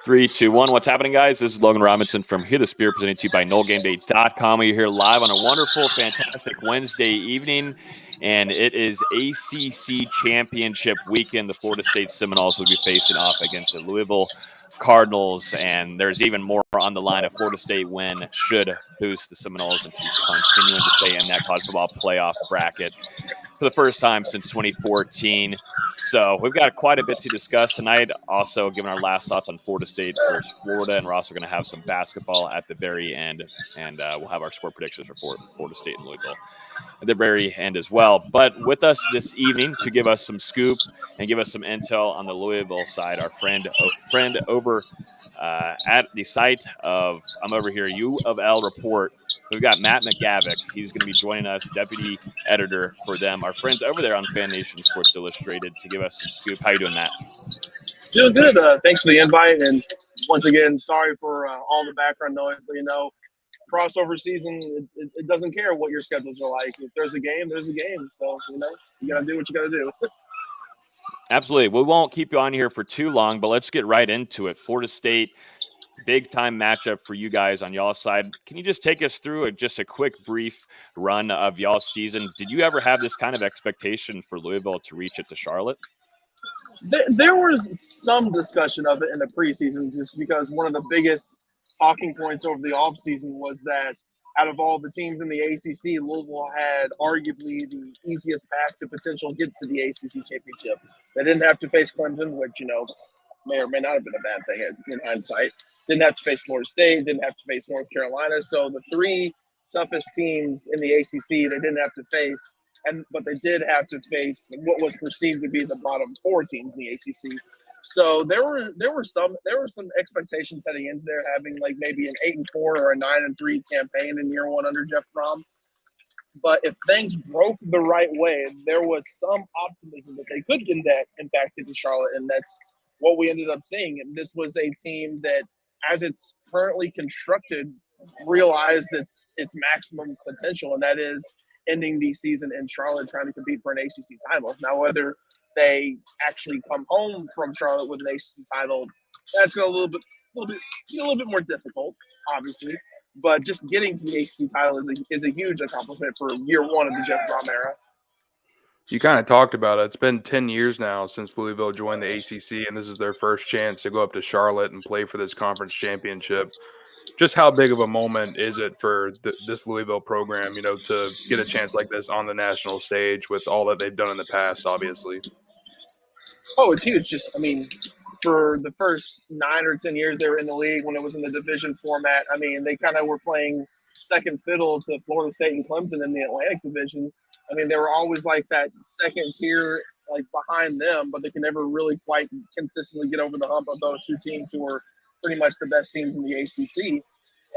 3, 2, 1. What's happening, guys? This is Logan Robinson from Here the Spear, presented to you by NoleGameday.com. We're here live on a wonderful, fantastic Wednesday evening, and it is ACC Championship weekend. The Florida State Seminoles will be facing off against the Louisville Cardinals, and there's even more on the line. A Florida State win should boost the Seminoles into continuing to stay in that college football playoff bracket for the first time since 2014. So we've got quite a bit to discuss tonight. Also, giving our last thoughts on Florida State versus Florida, and we're also going to have some basketball at the very end, and we'll have our score predictions for Florida State and Louisville at the very end as well. But with us this evening to give us some scoop and give us some intel on the Louisville side, our friend over at the site of I'm over here U of L Report. We've got Matt McGavick. He's going to be joining us, deputy editor for them. Our friends over there on Fan Nation Sports Illustrated to give us some scoop. How you doing, Matt? Doing good. Thanks for the invite. And once again, sorry for all the background noise. But, crossover season, it doesn't care what your schedules are like. If there's a game, there's a game. So, you got to do what you got to do. Absolutely. We won't keep you on here for too long, but let's get right into it. Florida State, big time matchup for you guys on y'all's side. Can you just take us through just a quick brief run of y'all's season? Did you ever have this kind of expectation for Louisville to reach it to Charlotte? There was some discussion of it in the preseason, just because one of the biggest talking points over the offseason was that out of all the teams in the ACC, Louisville had arguably the easiest path to potential get to the ACC Championship. They didn't have to face Clemson, which, may or may not have been a bad thing in hindsight. Didn't have to face Florida State, didn't have to face North Carolina. So the three toughest teams in the ACC they didn't have to face, but they did have to face what was perceived to be the bottom four teams in the ACC. So there were some expectations heading into there, having like maybe an 8-4 or a 9-3 campaign in year one under Jeff Fromm. But if things broke the right way, there was some optimism that they could in fact get to Charlotte, and that's what we ended up seeing. And this was a team that, as it's currently constructed, realized its maximum potential, and that is ending the season in Charlotte trying to compete for an ACC title. Now, whether they actually come home from Charlotte with an ACC title, that's going to be a little bit more difficult, obviously. But just getting to the ACC title is a huge accomplishment for year one of the Jeff Fromm era. You kind of talked about it. It's been 10 years now since Louisville joined the ACC, and this is their first chance to go up to Charlotte and play for this conference championship. Just how big of a moment is it for this Louisville program, to get a chance like this on the national stage with all that they've done in the past, obviously? Oh, it's huge. For the first 9 or 10 years they were in the league, when it was in the division format, they kind of were playing second fiddle to Florida State and Clemson in the Atlantic division. They were always like that second tier, like behind them, but they could never really quite consistently get over the hump of those two teams who were pretty much the best teams in the ACC.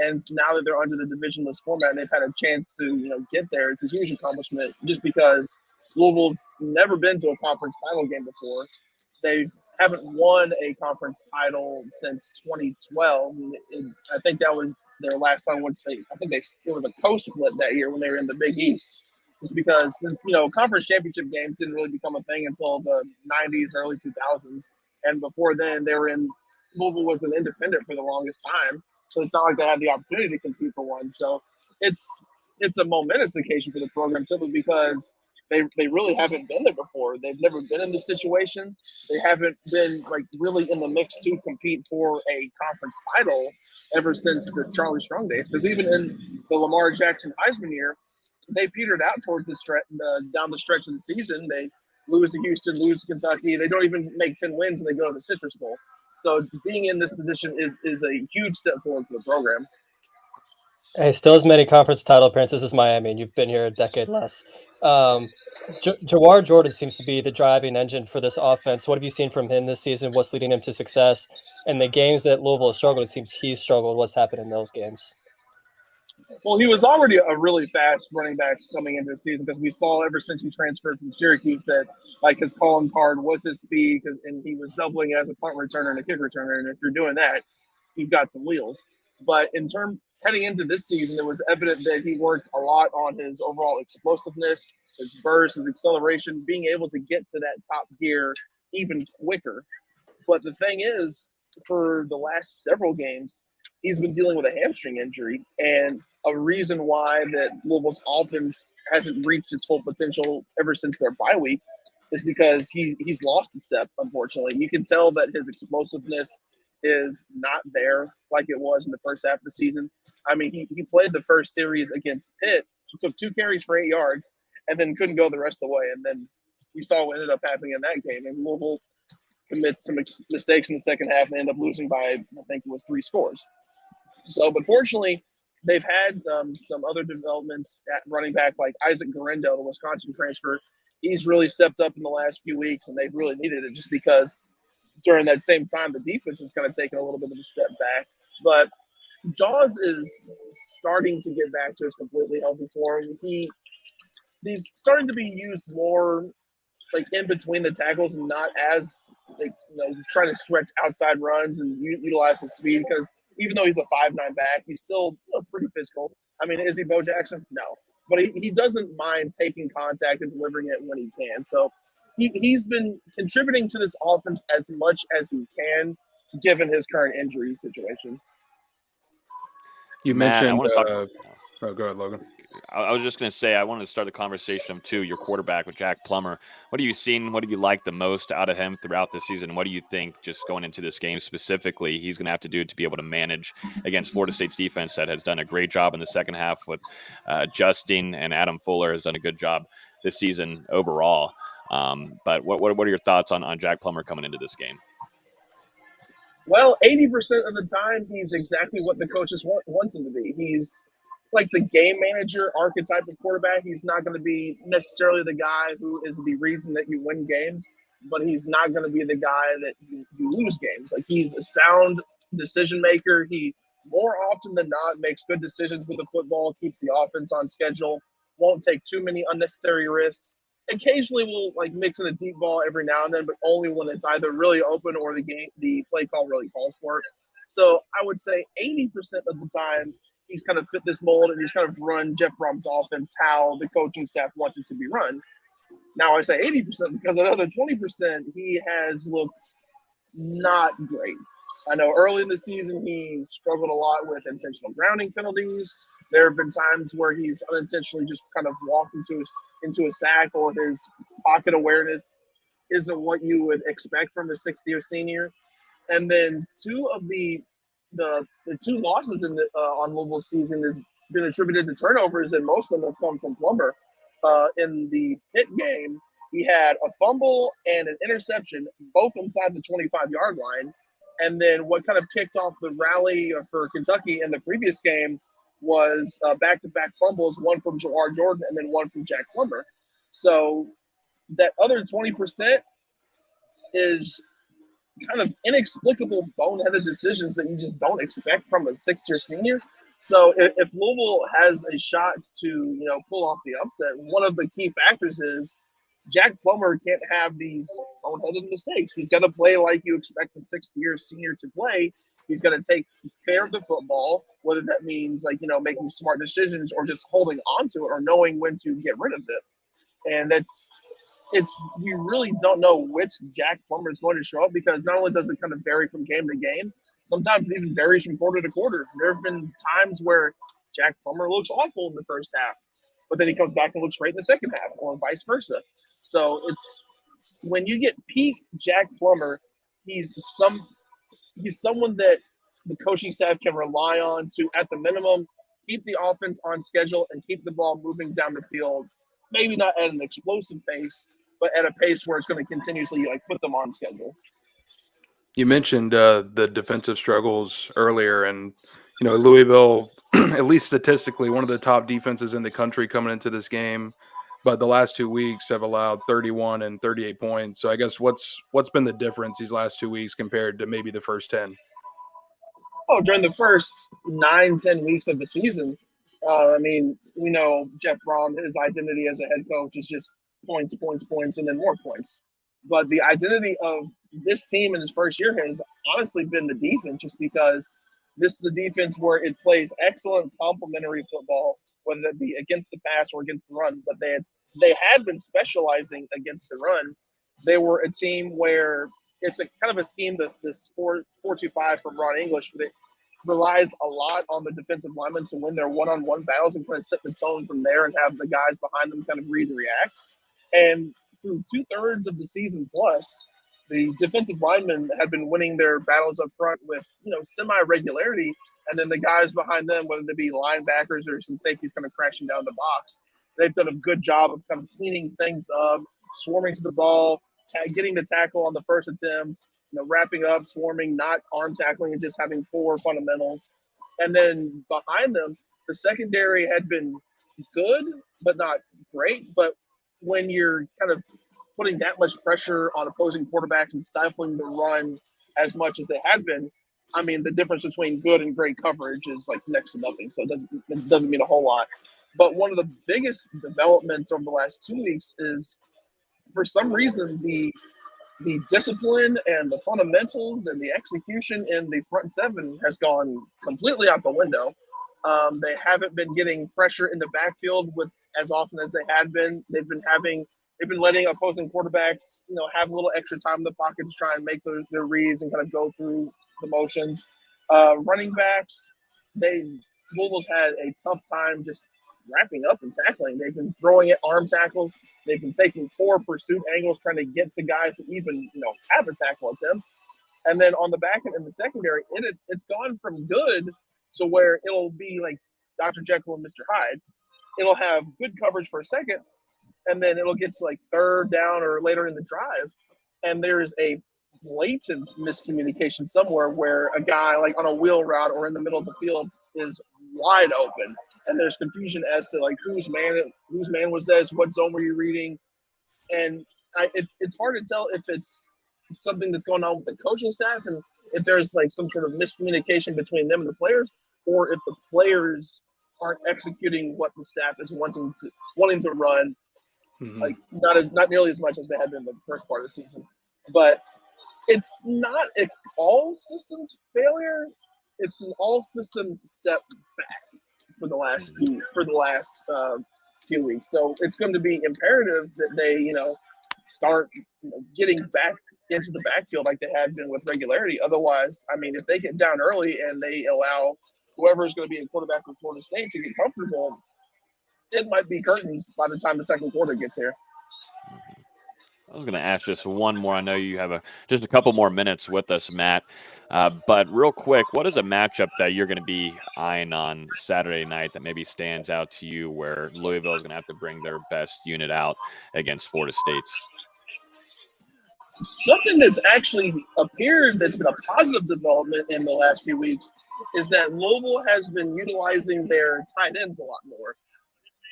And now that they're under the divisionless format and they've had a chance to, get there, it's a huge accomplishment just because Louisville's never been to a conference title game before. They haven't won a conference title since 2012. I think that was their last time. It was a coast split that year when they were in the Big East. Just because since, conference championship games didn't really become a thing until the 90s, early 2000s. And before then, Louisville was an independent for the longest time. So it's not like they had the opportunity to compete for one. So it's a momentous occasion for the program simply because they really haven't been there before. They've never been in this situation. They haven't been really in the mix to compete for a conference title ever since the Charlie Strong days. Because even in the Lamar Jackson Heisman year, they petered out towards down the stretch of the season. They lose to Houston, lose to Kentucky. They don't even make 10 wins and they go to the Citrus Bowl. So being in this position is a huge step forward for the program. Hey, still as many conference title appearances as Miami, and you've been here a decade less. Jawar Jordan seems to be the driving engine for this offense. What have you seen from him this season? What's leading him to success? And the games that Louisville has struggled, it seems he's struggled. What's happened in those games? Well, he was already a really fast running back coming into the season because we saw ever since he transferred from Syracuse that his calling card was his speed, and he was doubling as a punt returner and a kick returner. And if you're doing that, you've got some wheels. But heading into this season, it was evident that he worked a lot on his overall explosiveness, his burst, his acceleration, being able to get to that top gear even quicker. But the thing is, for the last several games, he's been dealing with a hamstring injury, and a reason why that Louisville's offense hasn't reached its full potential ever since their bye week is because he's lost a step, unfortunately. You can tell that his explosiveness is not there like it was in the first half of the season. I mean, he played the first series against Pitt, took 2 carries for 8 yards, and then couldn't go the rest of the way. And then we saw what ended up happening in that game. And Louisville commits some mistakes in the second half and end up losing by, I think it was 3 scores. So, but fortunately, they've had some other developments at running back, like Isaac Garendo, the Wisconsin transfer. He's really stepped up in the last few weeks, and they've really needed it just because during that same time, the defense is kind of taking a little bit of a step back. But Jaws is starting to get back to his completely healthy form. He's starting to be used more like in between the tackles and not as like trying to stretch outside runs and utilize his speed, because even though he's a 5'9" back, he's still pretty physical. I mean, is he Bo Jackson? No. But he doesn't mind taking contact and delivering it when he can. So he's been contributing to this offense as much as he can, given his current injury situation. You Matt, mentioned. I want to talk. Oh, go ahead, Logan. I was just going to say, I wanted to start the conversation too. Your quarterback with Jack Plummer. What have you seen? What have you liked the most out of him throughout the season? What do you think, just going into this game specifically, he's going to have to do to be able to manage against Florida State's defense that has done a great job in the second half with Justin, and Adam Fuller has done a good job this season overall. But what are your thoughts on Jack Plummer coming into this game? Well, 80% of the time, he's exactly what the coaches want him to be. He's like the game manager archetype of quarterback. He's not going to be necessarily the guy who is the reason that you win games, but he's not going to be the guy that you lose games. Like, he's a sound decision maker. He more often than not makes good decisions with the football, keeps the offense on schedule, won't take too many unnecessary risks. Occasionally we'll like mix in a deep ball every now and then, but only when it's either really open or the play call really calls for it. So I would say 80% of the time he's kind of fit this mold, and he's kind of run Jeff Brom's offense how the coaching staff wants it to be run. Now I say 80% because another 20% he has looked not great. I know early in the season he struggled a lot with intentional grounding penalties. There have been times where he's unintentionally just kind of walked into a sack, or his pocket awareness isn't what you would expect from a sixth-year senior. And then 2 of the 2 losses in on Louisville's season has been attributed to turnovers, and most of them have come from Plummer. In the Pitt game, he had a fumble and an interception, both inside the 25-yard line. And then what kind of kicked off the rally for Kentucky in the previous game was back-to-back fumbles, one from Jawar Jordan and then one from Jack Plummer. So that other 20% is kind of inexplicable, boneheaded decisions that you just don't expect from a sixth-year senior. So if Louisville has a shot to, pull off the upset, one of the key factors is Jack Plummer can't have these boneheaded mistakes. He's got to play like you expect a sixth-year senior to play. He's going to take care of the football, whether that means making smart decisions or just holding on to it or knowing when to get rid of it. And we really don't know which Jack Plummer is going to show up, because not only does it kind of vary from game to game, sometimes it even varies from quarter to quarter. There have been times where Jack Plummer looks awful in the first half, but then he comes back and looks great in the second half, or vice versa. So it's when you get peak Jack Plummer, he's someone that the coaching staff can rely on to, at the minimum, keep the offense on schedule and keep the ball moving down the field. Maybe not at an explosive pace, but at a pace where it's going to continuously put them on schedule. You mentioned the defensive struggles earlier, and Louisville, at least statistically, one of the top defenses in the country coming into this game. But the last 2 weeks have allowed 31 and 38 points. So I guess what's been the difference these last 2 weeks compared to maybe the first 10? Oh, during the first 9-10 weeks of the season, we know Jeff Brom, his identity as a head coach is just points, and then more points. But the identity of this team in his first year has honestly been the defense, just because this is a defense where it plays excellent complementary football, whether that be against the pass or against the run. But they had been specializing against the run. They were a team where it's a kind of a scheme, this 4-2-5 from Ron English, that relies a lot on the defensive linemen to win their one-on-one battles and kind of set the tone from there and have the guys behind them kind of read and react. And through 2/3 of the season plus, the defensive linemen have been winning their battles up front with, semi-regularity, and then the guys behind them, whether they be linebackers or some safeties kind of crashing down the box, they've done a good job of kind of cleaning things up, swarming to the ball, getting the tackle on the first attempt, wrapping up, swarming, not arm tackling, and just having poor fundamentals. And then behind them, the secondary had been good, but not great. But when you're kind of putting that much pressure on opposing quarterbacks and stifling the run as much as they had been, I mean, the difference between good and great coverage is like next to nothing. So it doesn't mean a whole lot. But one of the biggest developments over the last 2 weeks is, for some reason, the discipline and the fundamentals and the execution in the front seven has gone completely out the window. They haven't been getting pressure in the backfield with as often as they had been. They've been letting opposing quarterbacks, have a little extra time in the pocket to try and make their reads and kind of go through the motions. Running backs, Louisville's had a tough time just wrapping up and tackling. They've been throwing at arm tackles. They've been taking poor pursuit angles, trying to get to guys to even, have a tackle attempt. And then on the back end in the secondary, it's gone from good to where it'll be like Dr. Jekyll and Mr. Hyde. It'll have good coverage for a second, and then it'll get to like third down or later in the drive, and there's a blatant miscommunication somewhere where a guy like on a wheel route or in the middle of the field is wide open, and there's confusion as to like whose man was this, what zone were you reading, and it's hard to tell if it's something that's going on with the coaching staff and if there's like some sort of miscommunication between them and the players, or if the players aren't executing what the staff is wanting to run, like not nearly as much as they had been in the first part of the season. But it's not an all systems failure; it's an all systems step back for the last few weeks. So it's going to be imperative that they start getting back into the backfield like they had been with regularity. Otherwise, I mean, if they get down early and they allow whoever is going to be a quarterback for Florida State to get comfortable, it might be curtains by the time the second quarter gets here. I was going to ask just one more. I know you have just a couple more minutes with us, Matt. But real quick, what is a matchup that you're going to be eyeing on Saturday night that maybe stands out to you where Louisville is going to have to bring their best unit out against Florida State's? Something that's actually appeared that's been a positive development in the last few weeks is that Louisville has been utilizing their tight ends a lot more.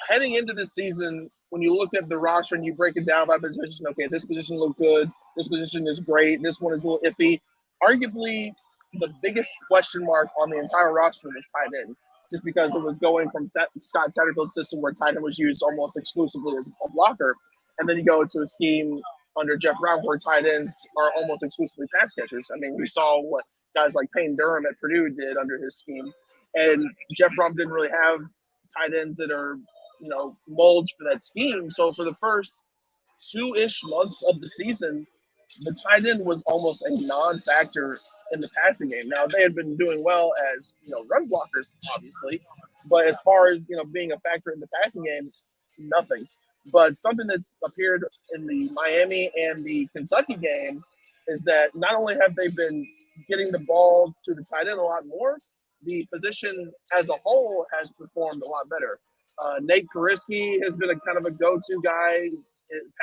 Heading into the season, when you look at the roster and you break it down by position, okay, this position looked good, this position is great, this one is a little iffy. Arguably, the biggest question mark on the entire roster was tight end, just because it was going from Scott Satterfield's system where tight end was used almost exclusively as a blocker, and then you go to a scheme under Jeff Brown where tight ends are almost exclusively pass catchers. I mean, we saw what guys like Payne Durham at Purdue did under his scheme, and Jeff Brown didn't really have tight ends that are molds for that scheme. So for the first 2-ish months of the season, the tight end was almost a non-factor in the passing game. Now, they had been doing well as run blockers, obviously, but as far as being a factor in the passing game, nothing. But something that's appeared in the Miami and the Kentucky game is that not only have they been getting the ball to the tight end a lot more, the position as a whole has performed a lot better. Nate Kariski has been a kind of a go-to guy in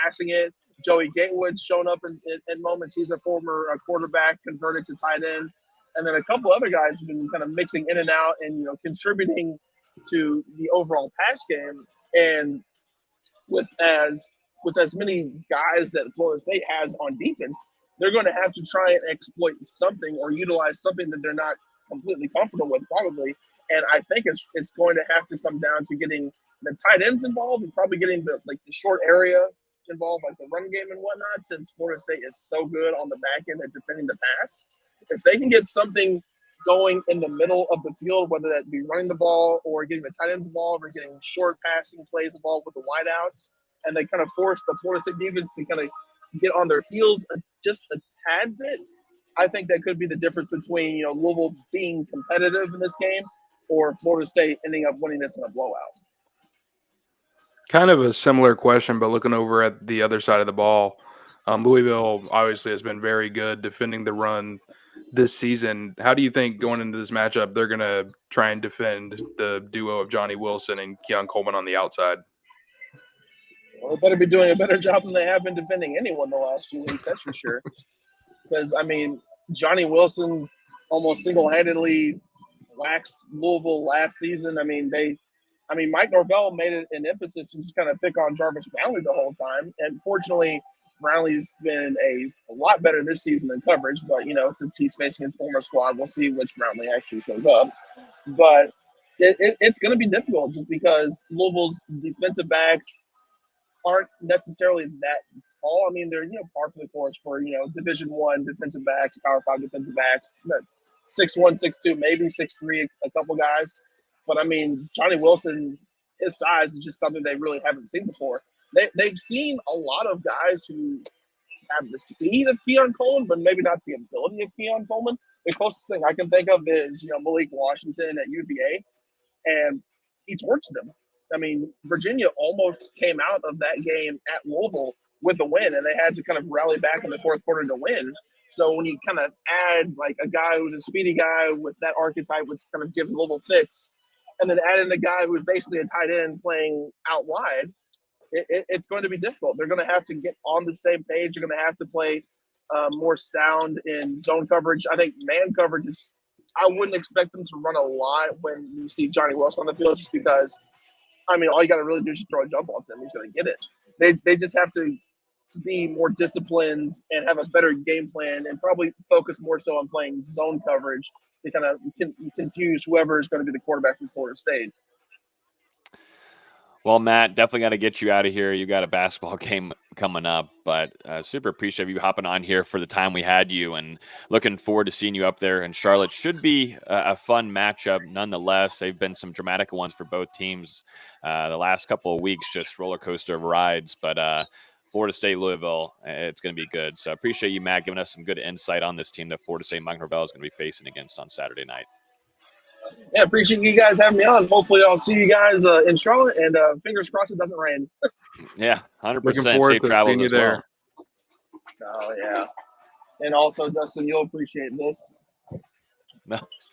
passing it. Joey Gatewood's shown up in moments. He's a former quarterback converted to tight end. And then a couple other guys have been kind of mixing in and out and, contributing to the overall pass game. And with as many guys that Florida State has on defense, they're going to have to try and exploit something or utilize something that they're not completely comfortable with, probably. And I think it's going to have to come down to getting the tight ends involved and probably getting the short area involved, like the run game and whatnot, since Florida State is so good on the back end at defending the pass. If they can get something going in the middle of the field, whether that be running the ball or getting the tight ends involved or getting short passing plays involved with the wideouts, and they kind of force the Florida State defense to kind of get on their heels just a tad bit, I think that could be the difference between Louisville being competitive in this game or Florida State ending up winning this in a blowout. Kind of a similar question, but looking over at the other side of the ball, Louisville obviously has been very good defending the run this season. How do you think going into this matchup they're going to try and defend the duo of Johnny Wilson and Keon Coleman on the outside? Well, they better be doing a better job than they have been defending anyone the last few weeks, that's for sure. Because, Johnny Wilson almost single-handedly waxed Louisville last season. Mike Norvell made it an emphasis to just kind of pick on Jarvis Brownlee the whole time. And fortunately, Brownlee's been a lot better this season than coverage. But, since he's facing his former squad, we'll see which Brownlee actually shows up. But it's going to be difficult just because Louisville's defensive backs aren't necessarily that tall. They're, par for the course for, Division I defensive backs, Power 5 defensive backs, 6'1", 6'2", maybe 6'3", a couple guys. But, Johnny Wilson, his size is just something they really haven't seen before. They've seen a lot of guys who have the speed of Keon Coleman, but maybe not the ability of Keon Coleman. The closest thing I can think of is, Malik Washington at UVA, and he torched them. Virginia almost came out of that game at Louisville with a win, and they had to kind of rally back in the fourth quarter to win. So when you kind of add like a guy who's a speedy guy with that archetype, which kind of gives Louisville fits, and then add in a guy who's basically a tight end playing out wide, it's going to be difficult. They're going to have to get on the same page. They're going to have to play more sound in zone coverage. I think man coverage is – I wouldn't expect them to run a lot when you see Johnny Wilson on the field just because – all you got to really do is just throw a jump off to him. He's going to get it. They just have to be more disciplined and have a better game plan and probably focus more so on playing zone coverage to kind of confuse whoever is going to be the quarterback from Florida State. Well, Matt, definitely got to get you out of here. You got a basketball game coming up, but super appreciative of you hopping on here for the time we had you, and looking forward to seeing you up there in Charlotte. Should be a fun matchup nonetheless. They've been some dramatic ones for both teams the last couple of weeks, just roller coaster of rides, but Florida State, Louisville, it's going to be good. So I appreciate you, Matt, giving us some good insight on this team that Florida State Mike Norvell is going to be facing against on Saturday night. Yeah, appreciate you guys having me on. Hopefully I'll see you guys in Charlotte, and fingers crossed it doesn't rain. Yeah, 100%. Looking forward Safe to travels seeing you as there. well. Oh, yeah. And also, Dustin, you'll appreciate this.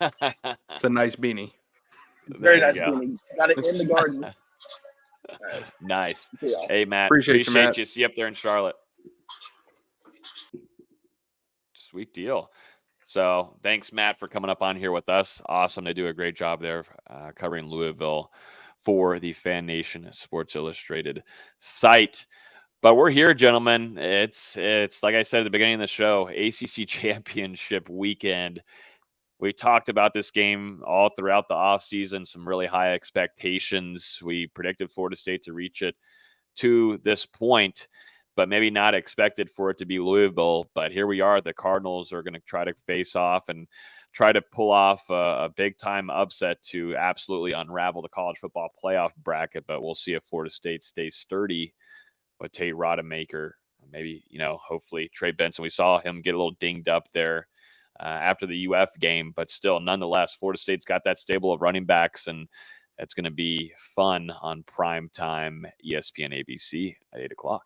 It's a nice beanie. It's very There nice you go. being. Got it in the garden. Right. Nice. See y'all. Hey, Matt. Appreciate you, Matt. See you up there in Charlotte. Sweet deal. So thanks, Matt, for coming up on here with us. Awesome. They do a great job there covering Louisville for the Fan Nation Sports Illustrated site. But we're here, gentlemen. It's like I said at the beginning of the show, ACC Championship weekend. We talked about this game all throughout the offseason, some really high expectations. We predicted Florida State to reach it to this point, but maybe not expected for it to be Louisville. But here we are. The Cardinals are going to try to face off and try to pull off a big-time upset to absolutely unravel the college football playoff bracket. But we'll see if Florida State stays sturdy with Tate Rodemaker. Maybe, hopefully Trey Benson. We saw him get a little dinged up there after the UF game, but still, nonetheless, Florida State's got that stable of running backs, and it's going to be fun on primetime ESPN ABC at 8 o'clock.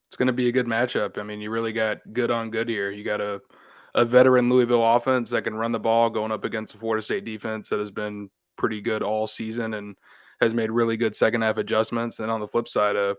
It's going to be a good matchup. You really got good on good here. You got a veteran Louisville offense that can run the ball going up against a Florida State defense that has been pretty good all season and has made really good second-half adjustments. And on the flip side, a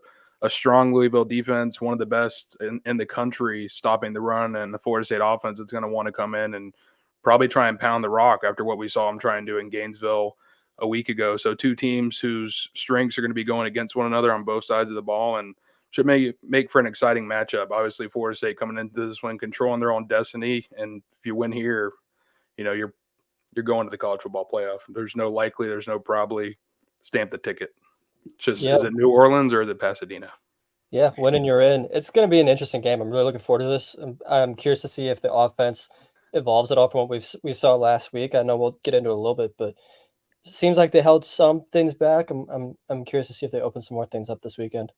strong Louisville defense, one of the best in the country, stopping the run, and the Florida State offense that's going to want to come in and probably try and pound the rock after what we saw them try and do in Gainesville a week ago. So two teams whose strengths are going to be going against one another on both sides of the ball, and should make for an exciting matchup. Obviously, Florida State coming into this one controlling their own destiny, and if you win here, you're going to the college football playoff. There's no likely, there's no probably. Stamp the ticket. Is it New Orleans or is it Pasadena? Yeah, winning you're in. It's going to be an interesting game. I'm really looking forward to this. I'm curious to see if the offense evolves at all from what we saw last week. I know we'll get into it a little bit, but it seems like they held some things back. I'm curious to see if they open some more things up this weekend.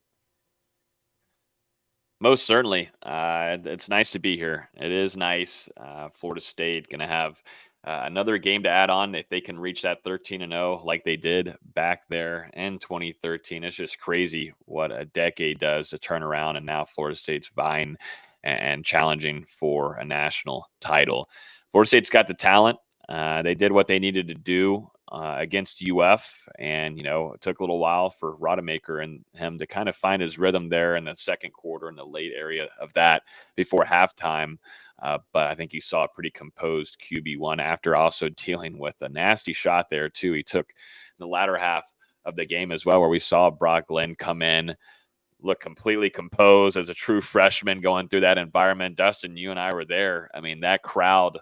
Most certainly. It's nice to be here. It is nice. Florida State going to have another game to add on if they can reach that 13-0 like they did back there in 2013. It's just crazy what a decade does to turn around, and now Florida State's vying and challenging for a national title. Florida State's got the talent. They did what they needed to do against UF, and it took a little while for Rodemaker and him to kind of find his rhythm there in the second quarter, in the late area of that before halftime. But I think he saw a pretty composed QB1 after also dealing with a nasty shot there too. He took the latter half of the game as well, where we saw Brock Glenn come in, look completely composed as a true freshman going through that environment. Dustin, you and I were there. I mean, that crowd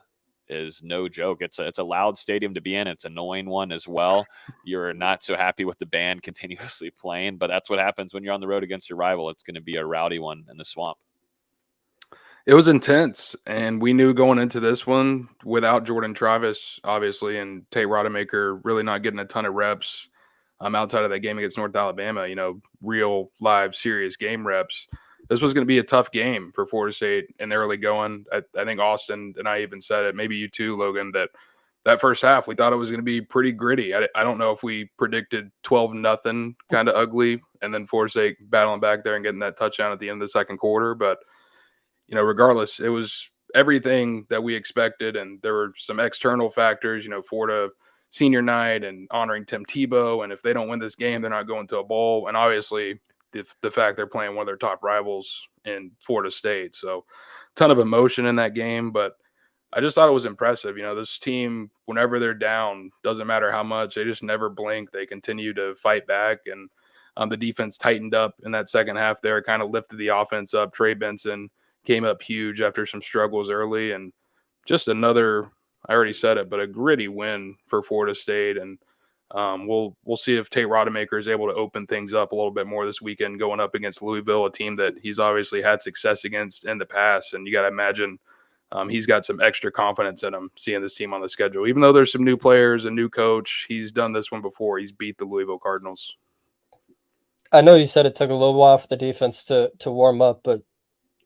is no joke. It's a loud stadium to be in. It's an annoying one as well. You're not so happy with the band continuously playing, but that's what happens when you're on the road against your rival. It's going to be a rowdy one in the Swamp. It was intense, and we knew going into this one, without Jordan Travis, obviously, and Tate Rodemaker really not getting a ton of reps outside of that game against North Alabama, real live serious game reps. This was going to be a tough game for Florida State in the early going. I think Austin and I even said it, maybe you too, Logan, that first half, we thought it was going to be pretty gritty. I don't know if we predicted 12-0 kind of ugly, and then Florida State battling back there and getting that touchdown at the end of the second quarter. But, regardless, it was everything that we expected, and there were some external factors, Florida senior night and honoring Tim Tebow, and if they don't win this game, they're not going to a bowl, and obviously the fact they're playing one of their top rivals in Florida State. So ton of emotion in that game, but I just thought it was impressive. This team, whenever they're down, doesn't matter how much, they just never blink. They continue to fight back, and the defense tightened up in that second half there, kind of lifted the offense up. Trey Benson came up huge after some struggles early, and just another, I already said it, but a gritty win for Florida State. And we'll see if Tate Rodemaker is able to open things up a little bit more this weekend going up against Louisville, a team that he's obviously had success against in the past. And you got to imagine he's got some extra confidence in him seeing this team on the schedule. Even though there's some new players, a new coach, he's done this one before. He's beat the Louisville Cardinals. I know you said it took a little while for the defense to warm up, but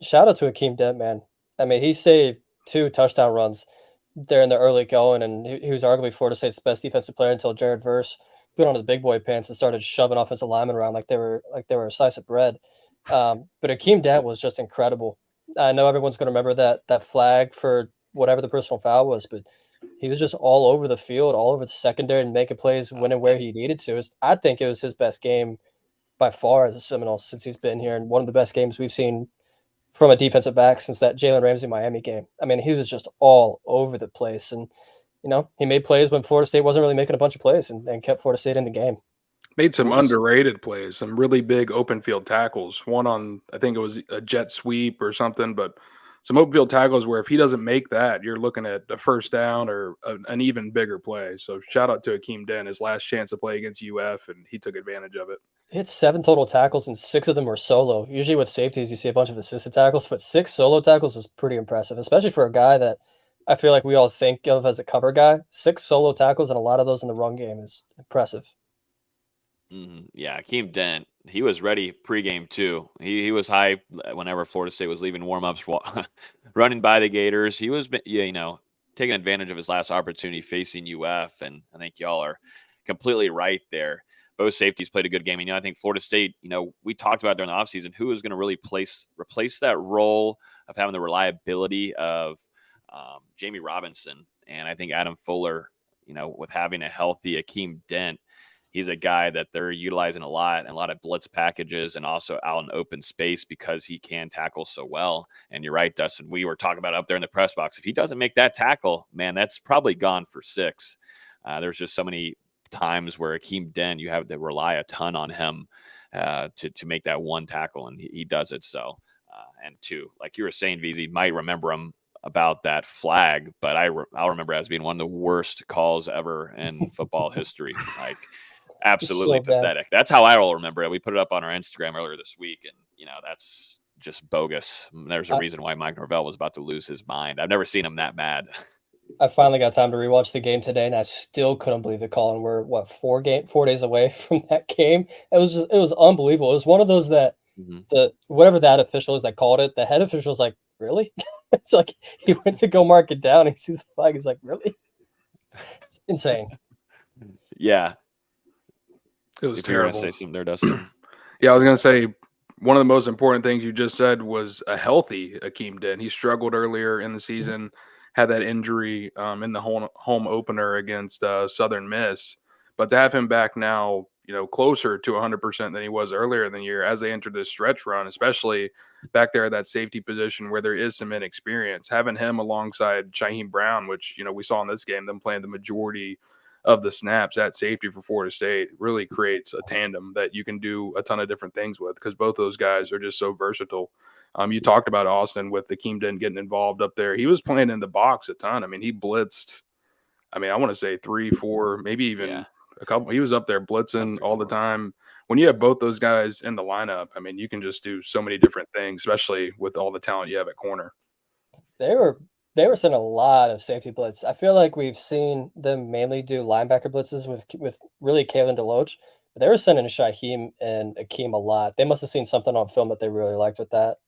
shout out to Akeem Dent, man. I mean, he saved 2 touchdown runs there in the early going, and he was arguably Florida State's best defensive player until Jared Verse put on his big boy pants and started shoving offensive linemen around like they were a slice of bread. But Akeem Dent was just incredible. I know everyone's going to remember that flag for whatever the personal foul was, but he was just all over the field, all over the secondary, and making plays when and where he needed to. I think it was his best game by far as a Seminole since he's been here, and one of the best games we've seen from a defensive back since that Jalen Ramsey Miami game. I mean, he was just all over the place. And, he made plays when Florida State wasn't really making a bunch of plays and kept Florida State in the game. Made some underrated plays, some really big open field tackles. One on, I think it was a jet sweep or something, but some open field tackles where if he doesn't make that, you're looking at a first down or an even bigger play. So shout out to Akeem Dent, his last chance to play against UF, and he took advantage of it. He had 7 total tackles, and 6 of them were solo. Usually with safeties, you see a bunch of assisted tackles, but 6 solo tackles is pretty impressive, especially for a guy that I feel like we all think of as a cover guy. 6 solo tackles, and a lot of those in the run game is impressive. Mm-hmm. Yeah, Akeem Dent, he was ready pregame too. He was hyped whenever Florida State was leaving warmups, running by the Gators. He was, taking advantage of his last opportunity facing UF, and I think y'all are completely right there. Both safeties played a good game. And, I think Florida State, we talked about during the offseason who is going to really replace that role of having the reliability of Jamie Robinson. And I think Adam Fuller, with having a healthy Akeem Dent, he's a guy that they're utilizing a lot, and a lot of blitz packages, and also out in open space because he can tackle so well. And you're right, Dustin, we were talking about up there in the press box. If he doesn't make that tackle, man, that's probably gone for 6. There's just so many times where Akeem Dent, you have to rely a ton on him to make that one tackle, and he does it. So, and 2, like you were saying, VZ, might remember him about that flag, but I'll remember it as being one of the worst calls ever in football history. Like, absolutely so pathetic. That's how I will remember it. We put it up on our Instagram earlier this week, and that's just bogus. There's a reason why Mike Norvell was about to lose his mind. I've never seen him that mad. I finally got time to rewatch the game today, and I still couldn't believe the call. And we're 4 days away from that game. It was unbelievable. It was one of those that whatever that official is that called it, the head official is like, really? It's like he went to go mark it down. He sees the flag. He's like, really? It's insane. Yeah. It was If you're going to terrible. say something there, Dustin. Yeah, I was going to say one of the most important things you just said was a healthy Akeem Dent. He struggled earlier in the season, had that injury in the home opener against Southern Miss. But to have him back now, closer to 100% than he was earlier in the year as they entered this stretch run, especially back there at that safety position where there is some inexperience, having him alongside Shaheem Brown, which, we saw in this game, them playing the majority of the snaps at safety for Florida State, really creates a tandem that you can do a ton of different things with, because both those guys are just so versatile. You talked about Austin with Akeem Dent getting involved up there. He was playing in the box a ton. I mean, he blitzed, I want to say 3, 4, maybe even a couple. He was up there blitzing all the time. When you have both those guys in the lineup, you can just do so many different things, especially with all the talent you have at corner. They were sending a lot of safety blitz. I feel like we've seen them mainly do linebacker blitzes with really Kalen DeLoach, but they were sending Shaheem and Akeem a lot. They must have seen something on film that they really liked with that.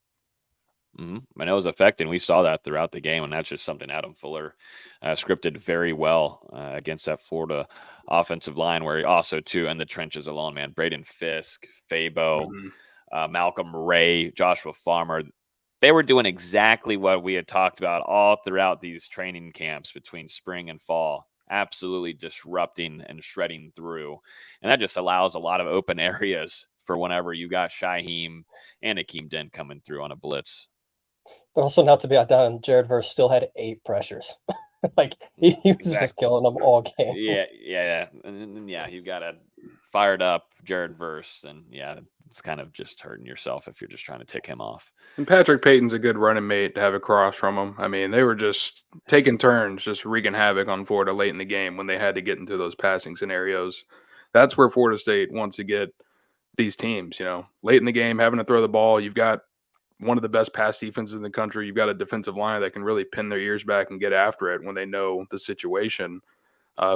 And it was affecting. We saw that throughout the game, and that's just something Adam Fuller scripted very well against that Florida offensive line, where he also, too, in the trenches alone, man, Braden Fisk, Fabo, Malcolm Ray, Joshua Farmer, they were doing exactly what we had talked about all throughout these training camps between spring and fall, absolutely disrupting and shredding through. And that just allows a lot of open areas for whenever you got Shaheem and Akeem Dent coming through on a blitz. But also, not to be outdone, Jared Verse still had 8 pressures. Like, he was just killing them all game. Yeah. And you've got a fired up Jared Verse, and it's kind of just hurting yourself if you're just trying to tick him off. And Patrick Payton's a good running mate to have across from him. They were just taking turns, just wreaking havoc on Florida late in the game when they had to get into those passing scenarios. That's where Florida State wants to get these teams, late in the game, having to throw the ball. You've got one of the best pass defenses in the country. You've got a defensive line that can really pin their ears back and get after it when they know the situation.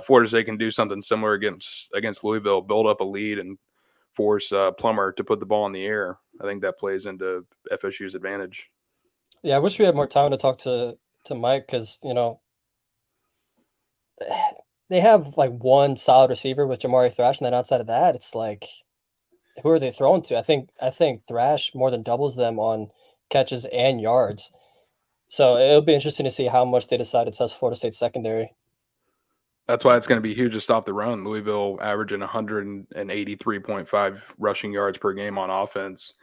Florida State can do something similar against Louisville, build up a lead and force Plummer to put the ball in the air. I think that plays into FSU's advantage. Yeah, I wish we had more time to talk to Mike, because, they have like one solid receiver with Jamari Thrash, and then outside of that, it's like, who are they throwing to? I think Thrash more than doubles them on catches and yards. So it'll be interesting to see how much they decide to test Florida State secondary. That's why it's going to be huge to stop the run. Louisville averaging 183.5 rushing yards per game on offense.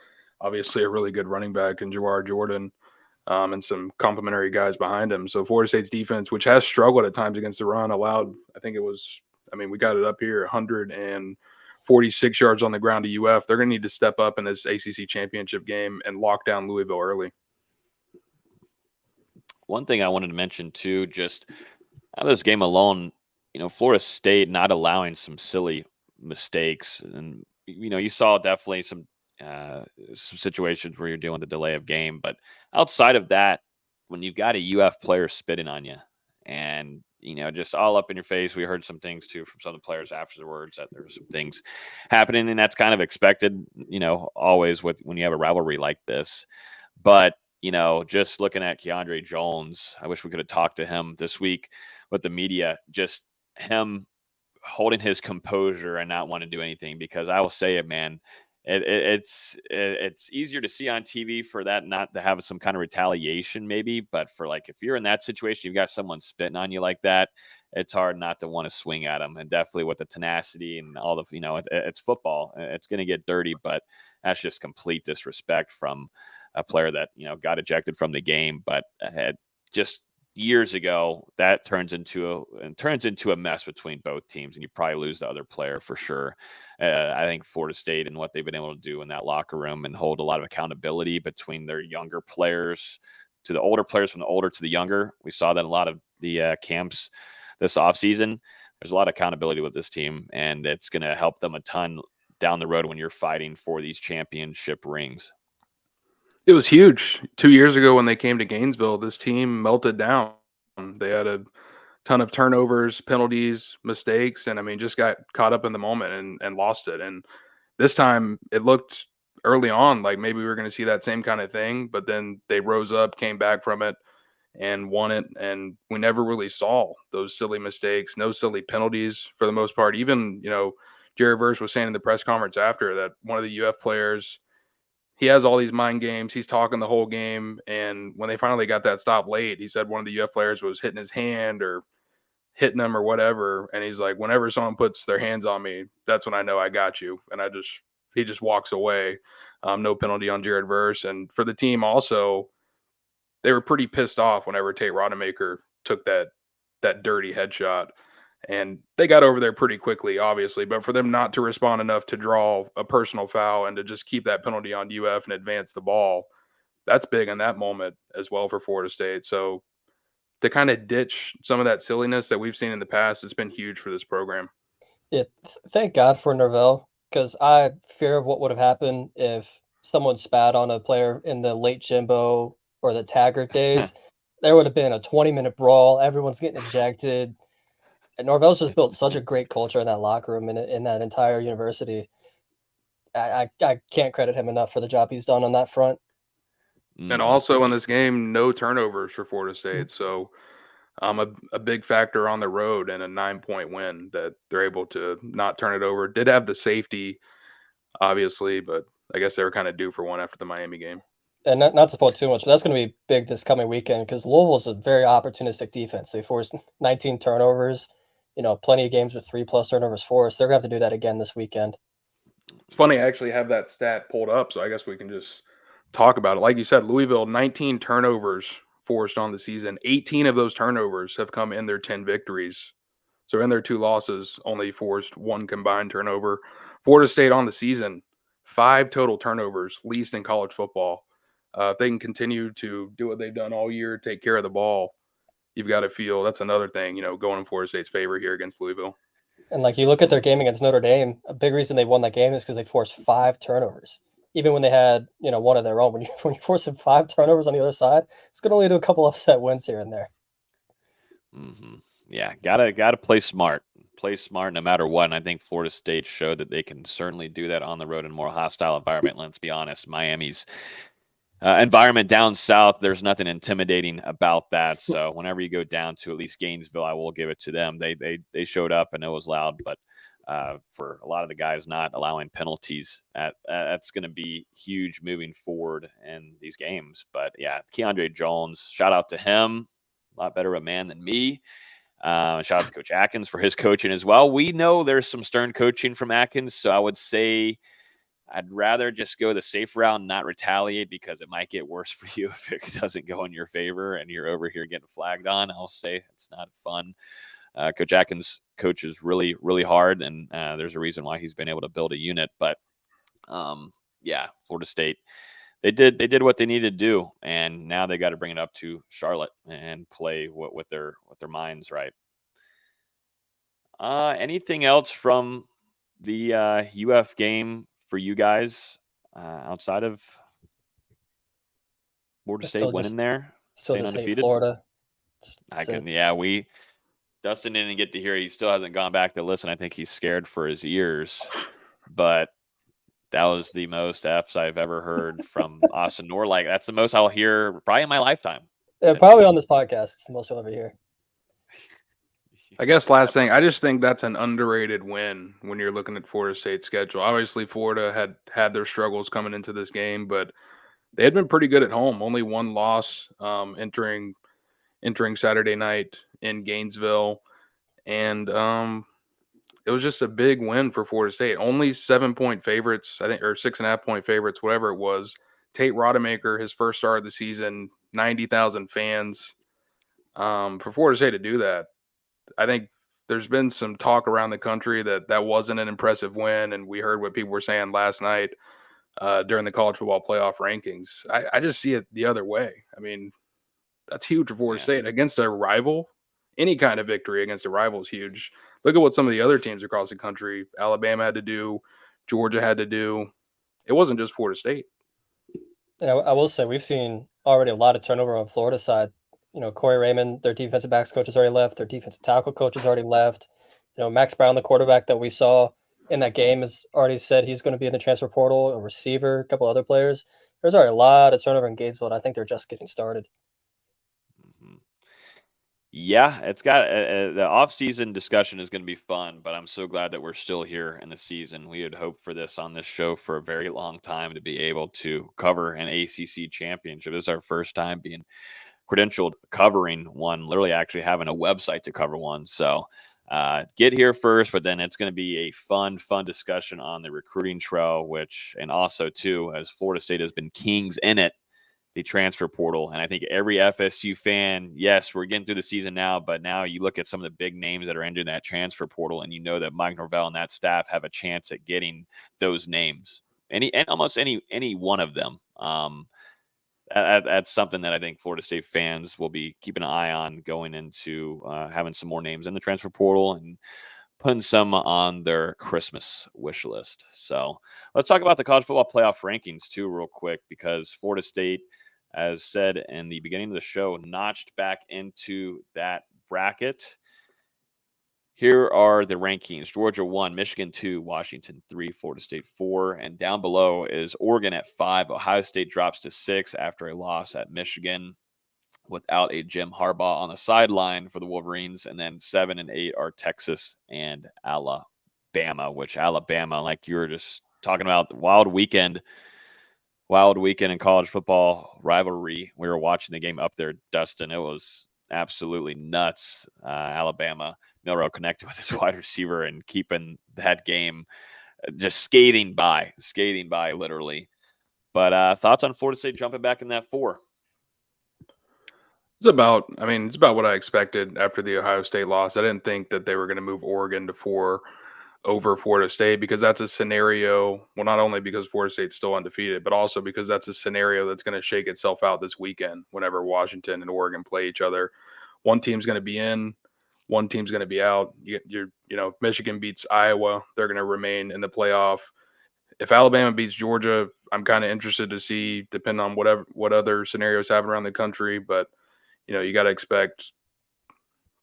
Obviously, a really good running back in Jawar Jordan, and some complementary guys behind him. So Florida State's defense, which has struggled at times against the run, allowed, we got it up here, 146 yards on the ground to UF. They're going to need to step up in this ACC championship game and lock down Louisville early. One thing I wanted to mention, too, just out of this game alone, Florida State not allowing some silly mistakes. And, you saw definitely some situations where you're dealing with the delay of game. But outside of that, when you've got a UF player spitting on you and, just all up in your face, we heard some things, too, from some of the players afterwards, that there were some things happening. And that's kind of expected, always when you have a rivalry like this. But, just looking at Keandre Jones, I wish we could have talked to him this week with the media, just him holding his composure and not wanting to do anything, because I will say it, man, it's easier to see on TV for that not to have some kind of retaliation maybe, but for like, if you're in that situation, you've got someone spitting on you like that, it's hard not to want to swing at them. And definitely with the tenacity and all the, it's football, it's going to get dirty, but that's just complete disrespect from a player that, got ejected from the game, but had just years ago, that turns into a mess between both teams, and you probably lose the other player for sure. I think Florida State and what they've been able to do in that locker room and hold a lot of accountability between their younger players to the older players, from the older to the younger. We saw that in a lot of the camps this offseason. There's a lot of accountability with this team, and it's going to help them a ton down the road when you're fighting for these championship rings. It was huge. 2 years ago when they came to Gainesville, this team melted down. They had a ton of turnovers, penalties, mistakes, and just got caught up in the moment and lost it. And this time it looked early on, like maybe we were going to see that same kind of thing, but then they rose up, came back from it, and won it. And we never really saw those silly mistakes, no silly penalties for the most part. Even, Jared Verse was saying in the press conference after that one of the UF players, he has all these mind games. He's talking the whole game. And when they finally got that stop late, he said one of the UF players was hitting his hand or hitting him or whatever. And he's like, whenever someone puts their hands on me, that's when I know I got you. And he just walks away. No penalty on Jared Verse. And for the team also, they were pretty pissed off whenever Tate Rodemaker took that dirty headshot. And they got over there pretty quickly, obviously. But for them not to respond enough to draw a personal foul and to just keep that penalty on UF and advance the ball, that's big in that moment as well for Florida State. So to kind of ditch some of that silliness that we've seen in the past, it's been huge for this program. Yeah, thank God for Norvell, because I fear of what would have happened if someone spat on a player in the late Jimbo or the Taggart days. There would have been a 20-minute brawl. Everyone's getting ejected. And Norvell's just built such a great culture in that locker room and in that entire university. I can't credit him enough for the job he's done on that front. And also in this game, no turnovers for Florida State. So a big factor on the road and a 9-point win that they're able to not turn it over. Did have the safety, obviously, but I guess they were kind of due for one after the Miami game. And not to spoil too much, but that's going to be big this coming weekend because Louisville's a very opportunistic defense. They forced 19 turnovers, plenty of games with 3+ turnovers forced. They're going to have to do that again this weekend. It's funny, I actually have that stat pulled up, so I guess we can just talk about it. Like you said, Louisville, 19 turnovers forced on the season. 18 of those turnovers have come in their 10 victories. So in their 2 losses, only forced 1 combined turnover. Florida State on the season, 5 total turnovers, least in college football. If they can continue to do what they've done all year, take care of the ball, you've got to feel that's another thing, going in Florida State's favor here against Louisville. And like you look at their game against Notre Dame, a big reason they won that game is because they forced 5 turnovers. Even when they had, one of their own, when you're forcing 5 turnovers on the other side, it's going to lead to a couple upset wins here and there. Mm-hmm. Yeah, gotta play smart. Play smart no matter what. And I think Florida State showed that they can certainly do that on the road in a more hostile environment. Let's be honest, Miami's environment down south, there's nothing intimidating about that. So whenever you go down to at least Gainesville, I will give it to them. They showed up and it was loud, but for a lot of the guys not allowing penalties, that's going to be huge moving forward in these games. But yeah, Keandre Jones, shout out to him. A lot better of a man than me. Shout out to Coach Atkins for his coaching as well. We know there's some stern coaching from Atkins, so I would say I'd rather just go the safe route and not retaliate because it might get worse for you if it doesn't go in your favor and you're over here getting flagged on. I'll say it's not fun. Coach Atkins coaches really, really hard, and there's a reason why he's been able to build a unit. But yeah, Florida State, they did what they needed to do, and now they got to bring it up to Charlotte and play with their minds right. Anything else from the UF game for you guys outside of Florida State winning there? Still just hate Florida. Dustin didn't get to hear it. He still hasn't gone back to listen. I think he's scared for his ears, but that was the most F's I've ever heard from Austin Nor. Like, that's the most I'll hear probably in my lifetime. Yeah, probably on this podcast. It's the most you'll ever hear. I guess last thing, I just think that's an underrated win when you're looking at Florida State's schedule. Obviously, Florida had their struggles coming into this game, but they had been pretty good at home. Only 1 loss entering Saturday night in Gainesville, and it was just a big win for Florida State. Only 7-point favorites, I think, or 6.5-point favorites, whatever it was. Tate Rodemaker, his first start of the season, 90,000 fans. For Florida State to do that, I think there's been some talk around the country that wasn't an impressive win, and we heard what people were saying last night during the college football playoff rankings. I just see it the other way. I mean, that's huge for Florida State against a rival. Any kind of victory against a rival is huge. Look at what some of the other teams across the country, Alabama had to do, Georgia had to do. It wasn't just Florida State. Yeah, I will say we've seen already a lot of turnover on Florida side. Corey Raymond, their defensive backs coach has already left. Their defensive tackle coach has already left. Max Brown, the quarterback that we saw in that game has already said he's going to be in the transfer portal, a receiver, a couple other players. There's already a lot of turnover in Gainesville, and I think they're just getting started. Mhm. Yeah, it's got the off-season discussion is going to be fun, but I'm so glad that we're still here in the season. We had hoped for this on this show for a very long time to be able to cover an ACC championship. This is our first time being credentialed covering one, literally actually having a website to cover one. So get here first, but then it's going to be a fun discussion on the recruiting trail, and also too, as Florida State has been kings in it, the transfer portal. And I think every FSU fan, yes, we're getting through the season now, but now you look at some of the big names that are entering that transfer portal, and you know that Mike Norvell and that staff have a chance at getting those names. Almost any one of them. That's something that I think Florida State fans will be keeping an eye on going into having some more names in the transfer portal and putting some on their Christmas wish list. So let's talk about the college football playoff rankings too, real quick, because Florida State, as said in the beginning of the show, notched back into that bracket. Here are the rankings. Georgia 1, Michigan 2, Washington 3, Florida State 4, and down below is Oregon at 5. Ohio State drops to 6 after a loss at Michigan without a Jim Harbaugh on the sideline for the Wolverines. And then 7 and 8 are Texas and Alabama, which Alabama, like you were just talking about, wild weekend in college football rivalry. We were watching the game up there, Dustin. It was absolutely nuts. Alabama, Milrow connected with his wide receiver and keeping that game just skating by literally. But thoughts on Florida State jumping back in that 4? It's about what I expected after the Ohio State loss. I didn't think that they were going to move Oregon to 4 over Florida State, because that's a scenario, well, not only because Florida State's still undefeated, but also because that's a scenario that's going to shake itself out this weekend whenever Washington and Oregon play each other. One team's going to be in, one team's going to be out. If Michigan beats Iowa, they're going to remain in the playoff. If Alabama beats Georgia, I'm kind of interested to see, depending on what other scenarios happen around the country, but you got to expect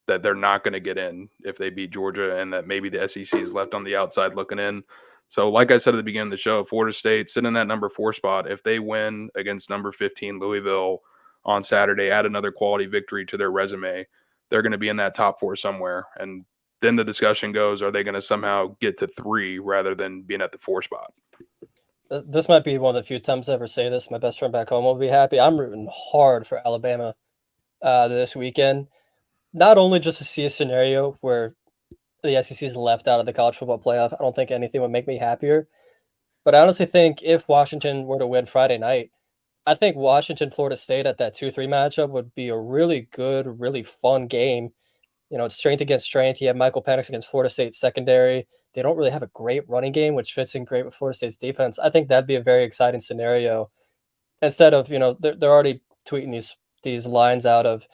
that they're not going to get in if they beat Georgia, and that maybe the SEC is left on the outside looking in. So like I said at the beginning of the show, Florida State sitting in that number 4 spot. If they win against number 15 Louisville on Saturday, add another quality victory to their resume, they're going to be in that top 4 somewhere. And then the discussion goes, are they going to somehow get to 3 rather than being at the 4 spot? This might be one of the few times I ever say this. My best friend back home will be happy. I'm rooting hard for Alabama this weekend. Not only just to see a scenario where the SEC is left out of the college football playoff, I don't think anything would make me happier. But I honestly think if Washington were to win Friday night, I think Washington-Florida State at that 2-3 matchup would be a really good, really fun game. It's strength against strength. You have Michael Penix against Florida State secondary. They don't really have a great running game, which fits in great with Florida State's defense. I think that'd be a very exciting scenario. Instead of, they're already tweeting these lines out of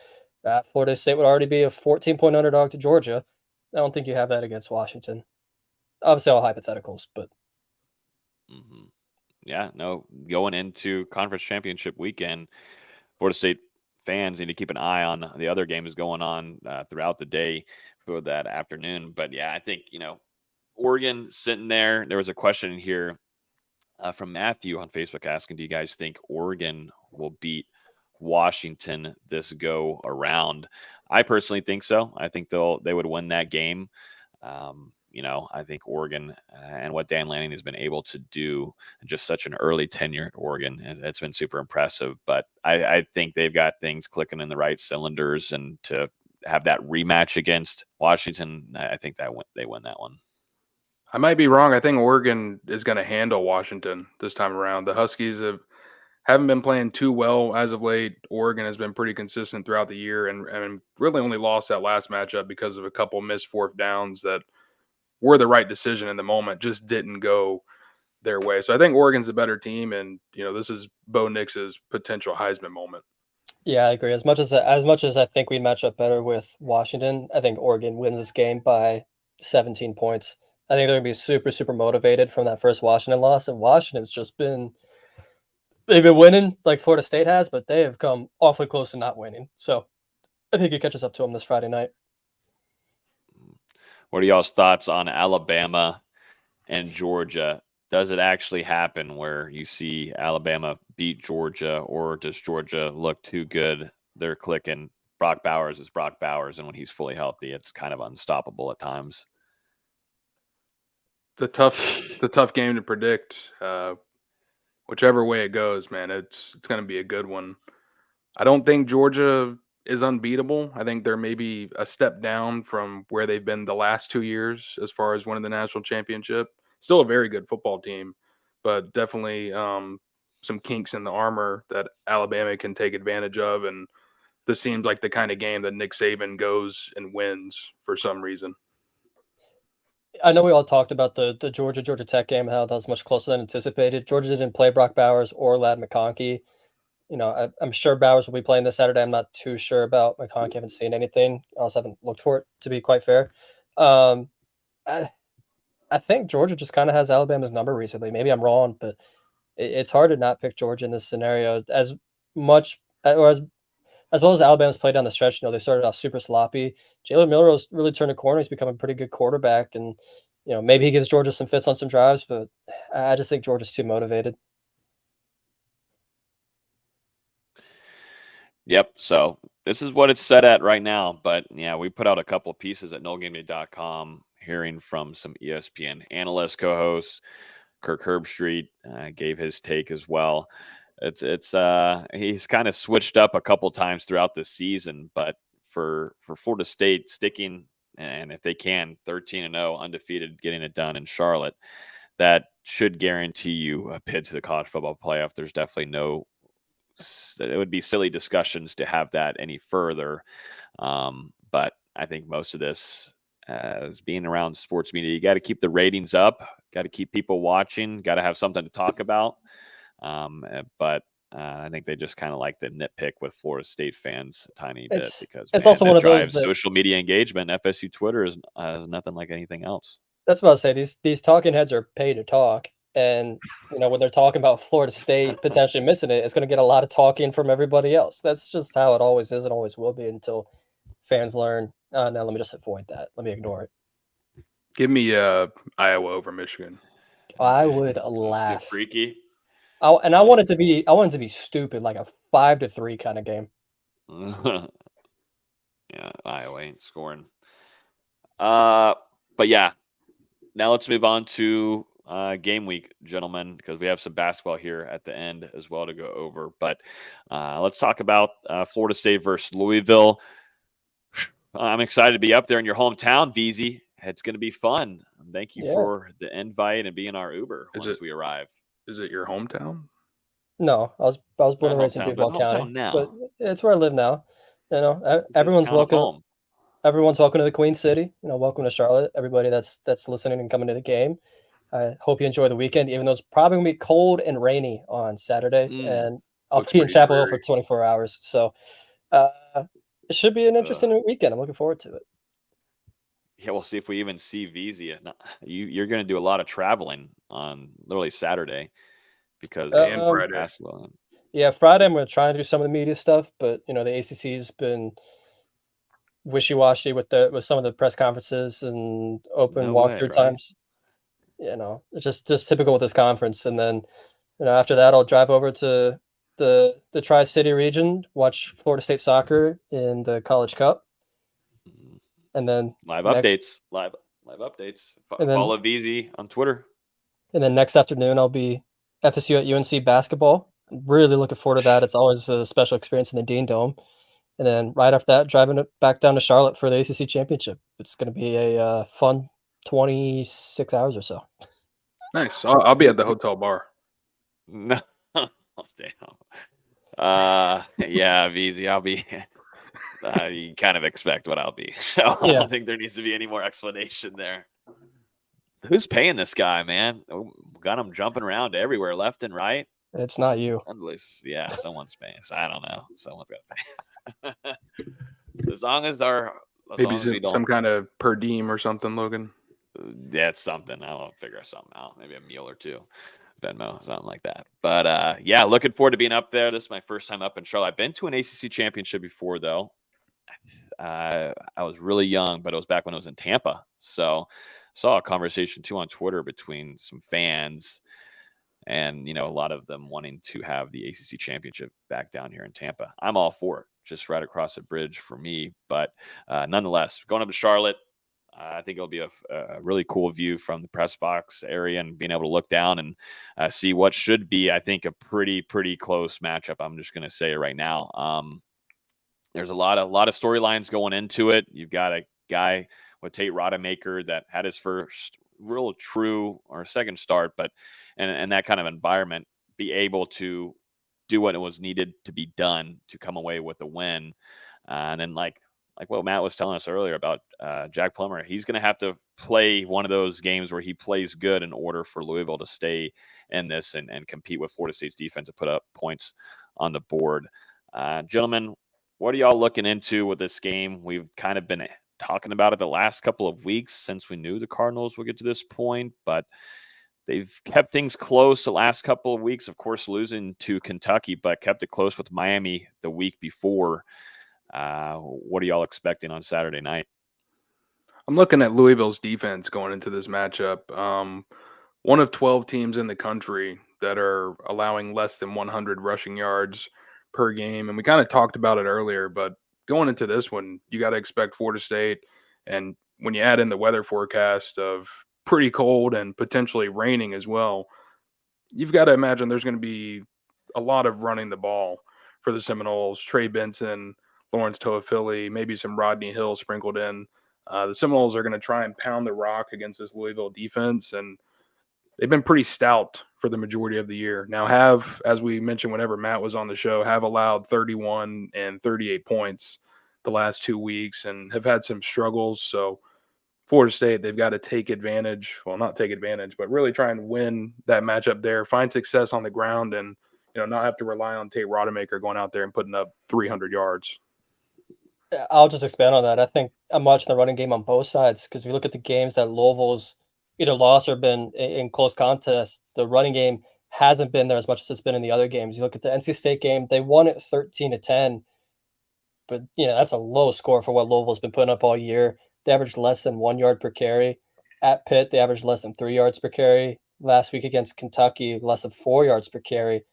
Florida State would already be a 14-point underdog to Georgia. I don't think you have that against Washington. Obviously, all hypotheticals, but. Mm-hmm. Yeah, no, going into conference championship weekend, Florida State fans need to keep an eye on the other games going on throughout the day for that afternoon. But yeah, I think, Oregon sitting there. There was a question in here from Matthew on Facebook asking, do you guys think Oregon will beat Washington this go around? I personally think so. I think they would win that game. I think Oregon and what Dan Lanning has been able to do in just such an early tenure at Oregon, it's been super impressive. But I think they've got things clicking in the right cylinders, and to have that rematch against Washington, I think they win that one. I might be wrong. I think Oregon is going to handle Washington this time around. The Huskies haven't been playing too well as of late. Oregon has been pretty consistent throughout the year, and really only lost that last matchup because of a couple missed 4th downs that were the right decision in the moment, just didn't go their way. So I think Oregon's a better team, and this is Bo Nix's potential Heisman moment. Yeah, I agree. As much as I think we match up better with Washington, I think Oregon wins this game by 17 points. I think they're going to be super, super motivated from that first Washington loss, and Washington's just they've been winning like Florida State has, but they have come awfully close to not winning. So I think it catches up to them this Friday night. What are y'all's thoughts on Alabama and Georgia. Does it actually happen where you see Alabama beat Georgia, or does Georgia look too good? They're clicking. Brock Bowers is Brock Bowers, and when he's fully healthy, it's kind of unstoppable at times. It's a tough game to predict. Whichever way it goes, man, it's going to be a good one. I don't think Georgia is unbeatable. I think they're maybe a step down from where they've been the last 2 years as far as winning the national championship. Still a very good football team, but definitely some kinks in the armor that Alabama can take advantage of. And this seems like the kind of game that Nick Saban goes and wins for some reason. I know we all talked about the Georgia Tech game, how that was much closer than anticipated. Georgia didn't play Brock Bowers or Ladd McConkey. You know, I'm sure Bowers will be playing this Saturday. I'm not too sure about McConkey. I haven't seen anything. I also haven't looked for it, to be quite fair. I think Georgia just kind of has Alabama's number recently. Maybe I'm wrong, but it's hard to not pick Georgia in this scenario. As much or as well as Alabama's played down the stretch, you know, they started off super sloppy. Jalen Milroe's really turned a corner. He's become a pretty good quarterback, and you know, maybe he gives Georgia some fits on some drives, but I just think Georgia's too motivated. Yep. So this is what it's set at right now. But yeah, we put out a couple of pieces at NoleGameday.com, hearing from some ESPN analyst co-hosts. Kirk Herbstreit gave his take as well. He's kind of switched up a couple times throughout the season, but for Florida State sticking, and if they can, 13-0 undefeated, getting it done in Charlotte, that should guarantee you a bid to the college football playoff. There's definitely it would be silly discussions to have that any further. But I think most of this, as being around sports media, you got to keep the ratings up, got to keep people watching, got to have something to talk about. But I think they just kind of like the nitpick with Florida State fans a tiny bit, because it's also one of those that, social media engagement. FSU Twitter is nothing like anything else. That's what I say. These talking heads are paid to talk, and you know, when they're talking about Florida State potentially missing it, it's going to get a lot of talking from everybody else. That's just how it always is and always will be until fans learn. Now let me just avoid that. Let me ignore it. Give me Iowa over Michigan. I would laugh. Too freaky. I want it to be stupid, like a 5-3 kind of game. Yeah, Iowa ain't scoring. But yeah, now let's move on to game week, gentlemen, because we have some basketball here at the end as well to go over. But let's talk about Florida State versus Louisville. I'm excited to be up there in your hometown, VZ. It's going to be fun. Thank you for the invite and being our Uber once we arrive. Is it your hometown? No, I was born and raised in Duval County, but it's where I live now. You know, everyone's welcome. Home. Everyone's welcome to the Queen City. You know, welcome to Charlotte. Everybody that's listening and coming to the game. I hope you enjoy the weekend, even though it's probably gonna be cold and rainy on Saturday, and I'll be in Chapel Hill for 24 hours. So it should be an interesting weekend. I'm looking forward to it. Yeah, we'll see if we even see VZ. You're going to do a lot of traveling on literally Saturday because and Friday basketball. Yeah, Friday I'm going to try and do some of the media stuff, but you know, the ACC's been wishy-washy with some of the press conferences and open walkthrough times. You know, it's just typical with this conference. And then, you know, after that, I'll drive over to the Tri-City region, watch Florida State soccer in the College Cup. And then live updates. And follow VZ on Twitter. And then next afternoon, I'll be FSU at UNC basketball. I'm really looking forward to that. It's always a special experience in the Dean Dome. And then right after that, driving it back down to Charlotte for the ACC Championship. It's going to be a fun 26 hours or so. Nice. I'll be at the hotel bar. No, damn. Yeah, VZ, I'll be. You kind of expect what I'll be. So I don't think there needs to be any more explanation there. Who's paying this guy, man? Got him jumping around everywhere, left and right. It's not you. Yeah, someone's paying. So I don't know. Someone's got to pay. As long as some kind of per diem or something, Logan. Yeah, it's something. I'll figure something out. Maybe a meal or two. Venmo, something like that. But yeah, looking forward to being up there. This is my first time up in Charlotte. I've been to an ACC championship before, though. I was really young, but it was back when I was in Tampa. So saw a conversation too on Twitter between some fans and, a lot of them wanting to have the ACC championship back down here in Tampa. I'm all for it, just right across the bridge for me. But nonetheless, going up to Charlotte, I think it'll be a really cool view from the press box area and being able to look down and see what should be, I think, a pretty close matchup. I'm just going to say it right now. There's a lot of storylines going into it. You've got a guy with Tate Rodemaker that had his first real true or second start, but in that kind of environment, be able to do what it was needed to be done to come away with a win. And then like what Matt was telling us earlier about Jack Plummer, he's going to have to play one of those games where he plays good in order for Louisville to stay in this and compete with Florida State's defense to put up points on the board. Gentlemen, what are y'all looking into with this game? We've kind of been talking about it the last couple of weeks since we knew the Cardinals would get to this point, but they've kept things close the last couple of weeks, of course, losing to Kentucky, but kept it close with Miami the week before. What are y'all expecting on Saturday night? I'm looking at Louisville's defense going into this matchup. One of 12 teams in the country that are allowing less than 100 rushing yards per game. And we kind of talked about it earlier, but going into this one, you got to expect Florida State. And when you add in the weather forecast of pretty cold and potentially raining as well, you've got to imagine there's going to be a lot of running the ball for the Seminoles. Trey Benson, Lawrence Toafili, maybe some Rodney Hill sprinkled in. The Seminoles are going to try and pound the rock against this Louisville defense, and they've been pretty stout for the majority of the year. Now have, as we mentioned whenever Matt was on the show, have allowed 31 and 38 points the last 2 weeks and have had some struggles. So Florida State, they've got to take advantage. Well, not take advantage, but really try and win that matchup there, find success on the ground, and not have to rely on Tate Rodemaker going out there and putting up 300 yards. I'll just expand on that. I think I'm watching the running game on both sides because if you look at the games that Louisville's either lost or been in close contest, the running game hasn't been there as much as it's been in the other games. You look at the NC State game, they won it 13-10, but that's a low score for what Louisville's been putting up all year. They averaged less than 1 yard per carry. At Pitt, they averaged less than 3 yards per carry. Last week against Kentucky, less than 4 yards per carry.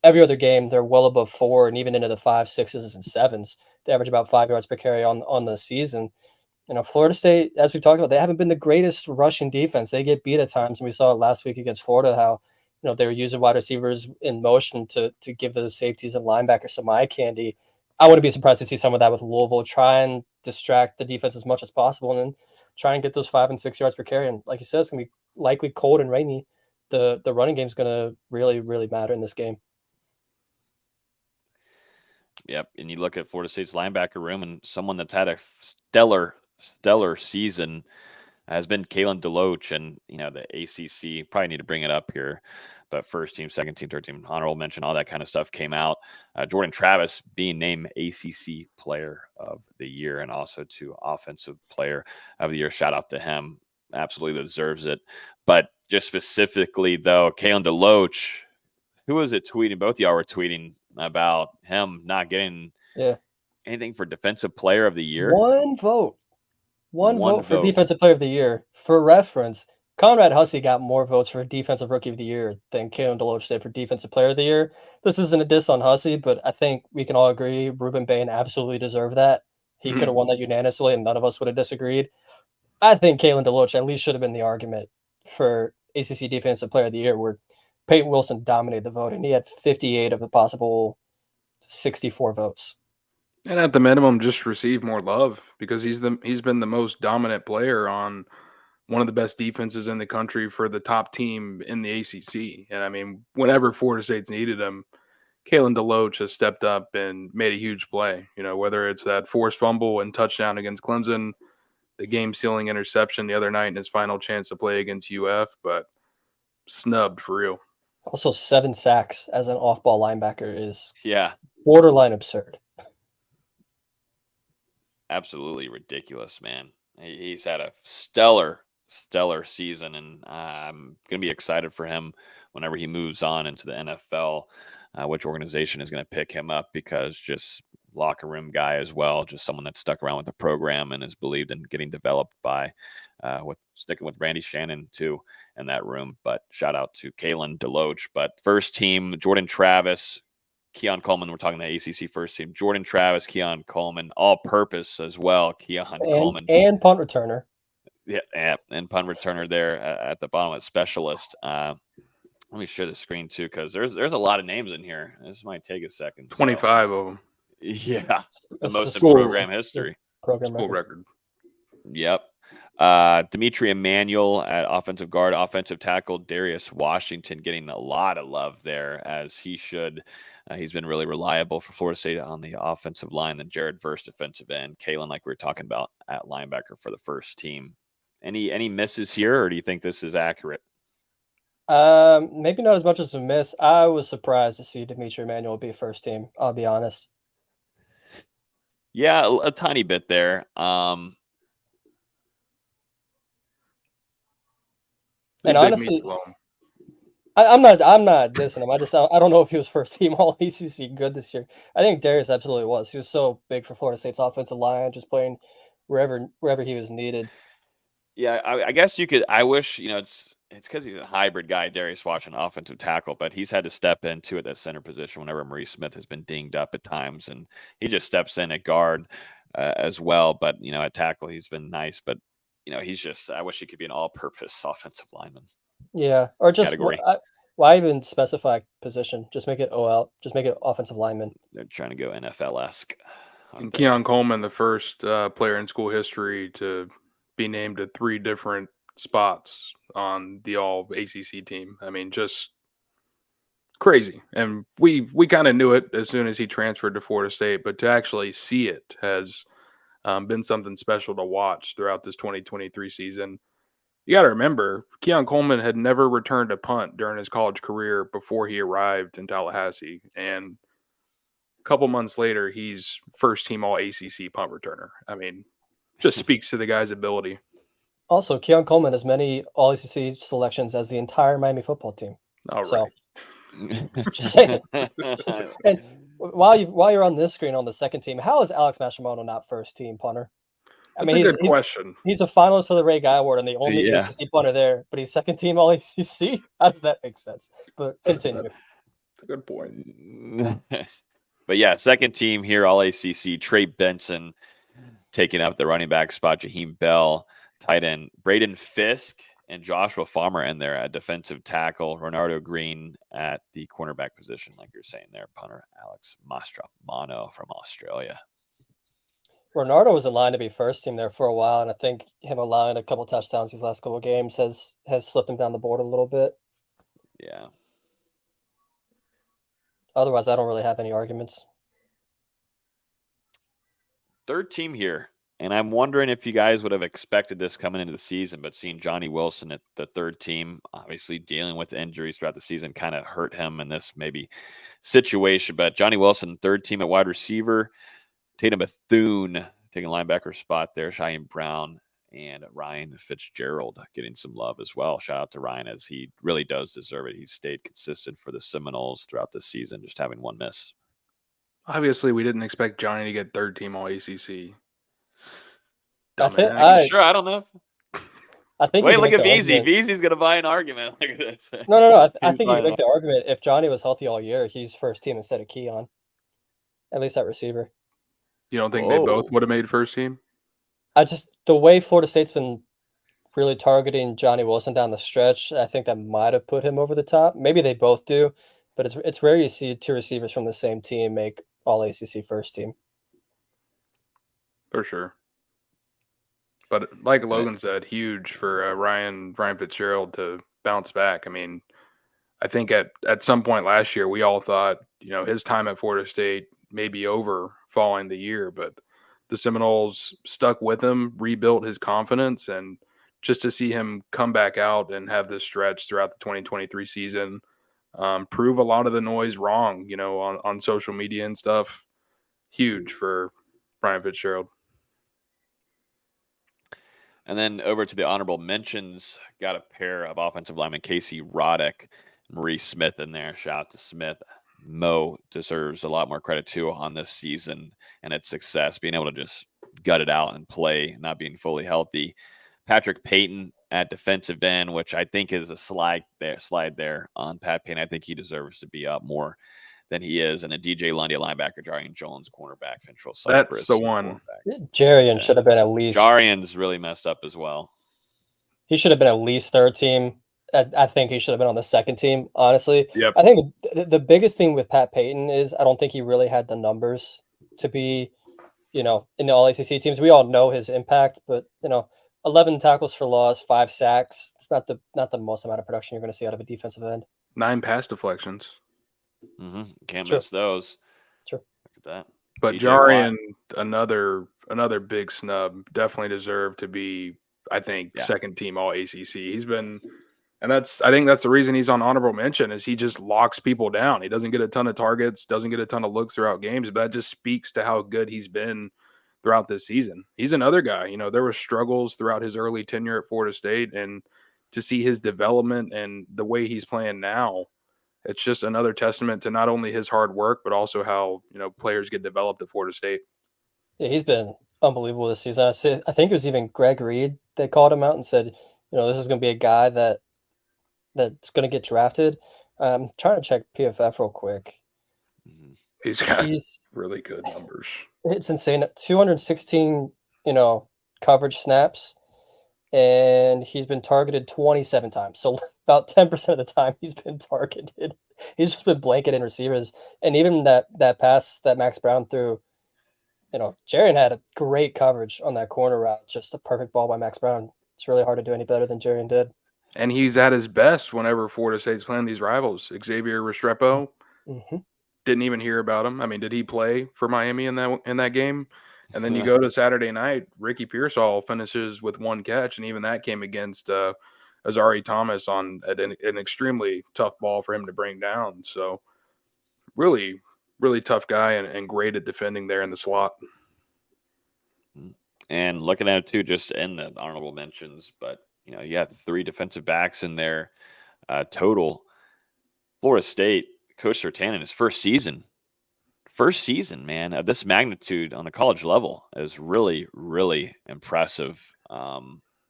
Every other game, they're well above 4 and even into the 5, 6s, and 7s. They average about 5 yards per carry on the season. Florida State, as we talked about, they haven't been the greatest rushing defense. They get beat at times, and we saw it last week against Florida how they were using wide receivers in motion to give the safeties and linebackers some eye candy. I wouldn't be surprised to see some of that with Louisville. Try and distract the defense as much as possible, and then try and get those 5 and 6 yards per carry. And like you said, it's going to be likely cold and rainy. The running game is going to really, really matter in this game. Yep, and you look at Florida State's linebacker room, and someone that's had a stellar season has been Kalen DeLoach, and the ACC, probably need to bring it up here, but first team, second team, third team, honorable mention, all that kind of stuff came out. Jordan Travis being named ACC Player of the Year and also to Offensive Player of the Year. Shout out to him, absolutely deserves it. But just specifically though, Kalen DeLoach, who was it tweeting? Both of y'all were tweeting about him not getting anything for Defensive Player of the Year. One vote for Defensive Player of the Year. For reference, Conrad Hussey got more votes for Defensive Rookie of the Year than Kalen DeLoach did for Defensive Player of the Year. This isn't a diss on Hussey, but I think we can all agree Ruben Bain absolutely deserved that. He could have won that unanimously, and none of us would have disagreed. I think Kalen DeLoach at least should have been the argument for ACC Defensive Player of the Year, where Peyton Wilson dominated the voting. He had 58 of the possible 64 votes. And at the minimum, just receive more love because he's been the most dominant player on one of the best defenses in the country for the top team in the ACC. And I mean, whenever Florida State's needed him, Kalen DeLoach has stepped up and made a huge play. Whether it's that forced fumble and touchdown against Clemson, the game-sealing interception the other night in his final chance to play against UF, but snubbed for real. Also, 7 sacks as an off-ball linebacker is borderline absurd. Absolutely ridiculous, man. He's had a stellar season, and I'm going to be excited for him whenever he moves on into the NFL, which organization is going to pick him up, because just locker room guy as well, just someone that's stuck around with the program and is believed in getting developed by with sticking with Randy Shannon too in that room. But shout out to Kalen DeLoach. But first team, Jordan Travis, Keon Coleman. We're talking the ACC first team. Jordan Travis, Keon Coleman, all purpose as well. Keon Coleman and punt returner. Yeah, and punt returner there at the bottom as specialist. Let me share the screen too, because there's a lot of names in here. This might take a second. 25 of them. Yeah, the It's most the in program history. Program School record. record. Yep. Dimitri Emmanuel at offensive guard, offensive tackle. Darius Washington getting a lot of love there, as he should. He's been really reliable for Florida State on the offensive line. Then Jared Verse, defensive end. Kalen, like we were talking about, at linebacker for the first team. Any misses here, or do you think this is accurate? Maybe not as much as a miss. I was surprised to see Dimitri Emmanuel be first team. I'll be honest. Yeah, a tiny bit there. And honestly, I'm not dissing him. I don't know if he was first team All ACC good this year. I think Darius absolutely was. He was so big for Florida State's offensive line, just playing wherever he was needed. Yeah, I guess you could. I wish, it's because he's a hybrid guy, Darius Washington, offensive tackle, but he's had to step into at that center position whenever Maurice Smith has been dinged up at times, and he just steps in at guard as well. But at tackle, he's been nice. But he's just. I wish he could be an all-purpose offensive lineman. Yeah, or just category. Why even specify position? Just make it OL. Just make it offensive lineman. They're trying to go NFL-esque. And Keon Coleman, the first player in school history to be named to 3 different spots on the All-ACC team. I mean, just crazy. And we kind of knew it as soon as he transferred to Florida State, but to actually see it has been something special to watch throughout this 2023 season. You got to remember, Keon Coleman had never returned a punt during his college career before he arrived in Tallahassee. And a couple months later, he's first team All-ACC punt returner. I mean, just speaks to the guy's ability. Also, Keon Coleman has many All-ACC selections as the entire Miami football team. All So, right. just saying. And while you're on this screen on the second team, how is Alex Mastromono not first team punter? That's a good question. He's a finalist for the Ray Guy Award and the only Yeah. ACC punter there, but he's second team All-ACC. How does that make sense? But continue. That's a good point. But yeah, second team here, All-ACC. Trey Benson taking up the running back spot. Jaheim Bell, tight end. Braden Fisk and Joshua Farmer in there at defensive tackle. Ronaldo Green at the cornerback position, like you're saying there. Punter Alex Mastromono from Australia. Ronaldo was in line to be first team there for a while, and I think him allowing a couple touchdowns these last couple of games has slipped him down the board a little bit. Yeah. Otherwise, I don't really have any arguments. Third team here. And I'm wondering if you guys would have expected this coming into the season, but seeing Johnny Wilson at the third team, obviously dealing with injuries throughout the season, kind of hurt him in this maybe situation. But Johnny Wilson, third team at wide receiver. Tatum Bethune taking linebacker spot there. Cheyenne Brown and Ryan Fitzgerald getting some love as well. Shout out to Ryan, as he really does deserve it. He's stayed consistent for the Seminoles throughout the season, just having one miss. Obviously, we didn't expect Johnny to get third team All-ACC. Sure, I don't know. I think. Wait, look at VZ. VZ's gonna buy an argument. Look at this. No. I think you can make the argument if Johnny was healthy all year, he's first team instead of Keon. At least at receiver. You don't think they both would have made first team? The way Florida State's been really targeting Johnny Wilson down the stretch, I think that might have put him over the top. Maybe they both do, but it's rare you see 2 receivers from the same team make All-ACC first team. For sure. But like Logan said, huge for Ryan Fitzgerald to bounce back. I mean, I think at some point last year, we all thought, his time at Florida State may be over following the year, but the Seminoles stuck with him, rebuilt his confidence, and just to see him come back out and have this stretch throughout the 2023 season, prove a lot of the noise wrong, on social media and stuff. Huge for Ryan Fitzgerald. And then over to the honorable mentions, got a pair of offensive linemen, Casey Roddick, Maurice Smith in there. Shout out to Smith. Mo deserves a lot more credit too on this season and its success, being able to just gut it out and play, not being fully healthy. Patrick Payton at defensive end, which I think is a slide there on Pat Payton. I think he deserves to be up more than he is. And a DJ Lundy, linebacker, Jarian Jones, cornerback, Central Cypress. That's the one. Jarian should have been at least. Jarian's really messed up as well. He should have been at least third team. I think he should have been on the second team, honestly. Yep. I think the biggest thing with Pat Payton is I don't think he really had the numbers to be, in the All-ACC teams. We all know his impact, but, 11 tackles for loss, 5 sacks. It's not the most amount of production you're going to see out of a defensive end. 9 pass deflections. Mm-hmm. Can't miss those. Sure. Look at that. But Jarian, another big snub, definitely deserved to be, I think, second team All-ACC. He's been, and I think that's the reason he's on honorable mention, is he just locks people down. He doesn't get a ton of targets, doesn't get a ton of looks throughout games, but that just speaks to how good he's been throughout this season. He's another guy, there were struggles throughout his early tenure at Florida State, and to see his development and the way he's playing now, it's just another testament to not only his hard work, but also how, players get developed at Florida State. Yeah, he's been unbelievable this season. I think it was even Greg Reed that called him out and said, this is going to be a guy that's going to get drafted. I'm trying to check PFF real quick. He's got really good numbers. It's insane. 216, coverage snaps, and he's been targeted 27 times. So about 10% of the time he's been targeted. He's just been blanketing receivers. And even that pass that Max Brown threw, Jarian had a great coverage on that corner route. Just a perfect ball by Max Brown. It's really hard to do any better than Jarian did. And he's at his best whenever Florida State's playing these rivals. Xavier Restrepo, didn't even hear about him. I mean, did he play for Miami in that game? And then you go to Saturday night, Ricky Pearsall finishes with 1 catch, and even that came against Azari Thomas on an extremely tough ball for him to bring down. So really, really tough guy and great at defending there in the slot. And looking at it too, just in the honorable mentions, but you have 3 defensive backs in there total. Florida State, Coach Surtain in his first season, man, of this magnitude on the college level is really, really impressive.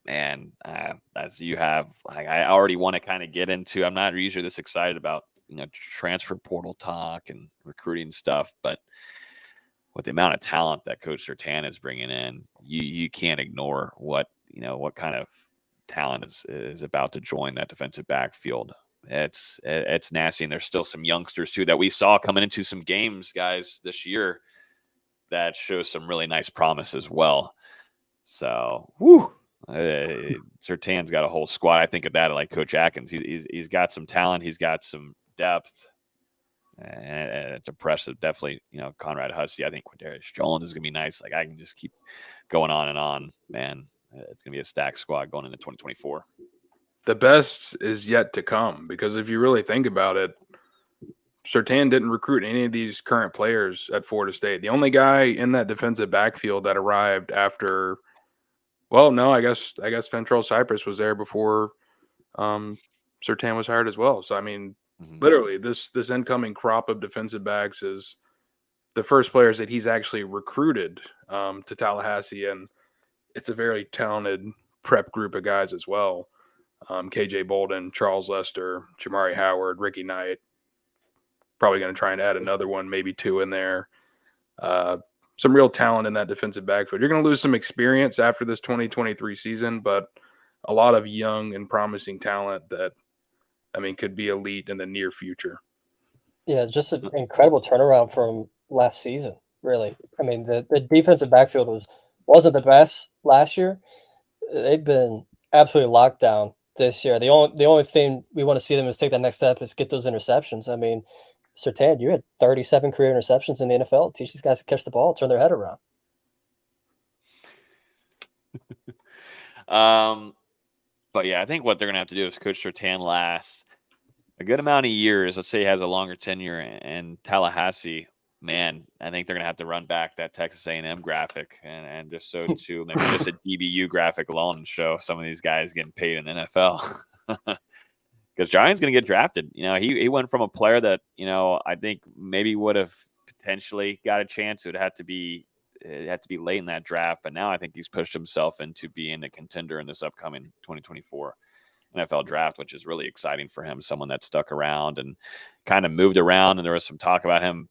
And as you have, I already want to kind of get into, I'm not usually this excited about, transfer portal talk and recruiting stuff, but with the amount of talent that Coach Surtain is bringing in, you can't ignore what kind of talent is about to join that defensive backfield. It's nasty, and there's still some youngsters too that we saw coming into some games, guys, this year that shows some really nice promise as well. So, Surtain's got a whole squad. I think of that like Coach Atkins. He's got some talent, he's got some depth, and it's impressive. Definitely, Conrad Hussey. I think Quindarius Jones is gonna be nice. Like, I can just keep going on and on, man. It's gonna be a stacked squad going into 2024. The best is yet to come, because if you really think about it, Surtain didn't recruit any of these current players at Florida State. The only guy in that defensive backfield that arrived after, I guess Central Cypress was there before Surtain was hired as well. So, I mean, literally this incoming crop of defensive backs is the first players that he's actually recruited to Tallahassee, and it's a very talented prep group of guys as well. KJ Bolden, Charles Lester, Jamari Howard, Ricky Knight. Probably going to try and add another one, maybe 2 in there. Some real talent in that defensive backfield. You're going to lose some experience after this 2023 season, but a lot of young and promising talent that, could be elite in the near future. Yeah, just an incredible turnaround from last season, really. The defensive backfield wasn't the best last year. They've been absolutely locked down this year. The only thing we want to see them is take that next step is get those interceptions. Surtain, you had 37 career interceptions in the NFL. Teach these guys to catch the ball, turn their head around. But yeah, I think what they're going to have to do is Coach Surtain lasts a good amount of years. Let's say he has a longer tenure in Tallahassee. Man, I think they're going to have to run back that Texas A&M graphic and just so too, maybe just a DBU graphic alone and show some of these guys getting paid in the NFL. because Giant's going to get drafted. He went from a player that, I think maybe would have potentially got a chance. It had to be late in that draft, but now I think he's pushed himself into being a contender in this upcoming 2024 NFL draft, which is really exciting for him. Someone that stuck around and kind of moved around, and there was some talk about him,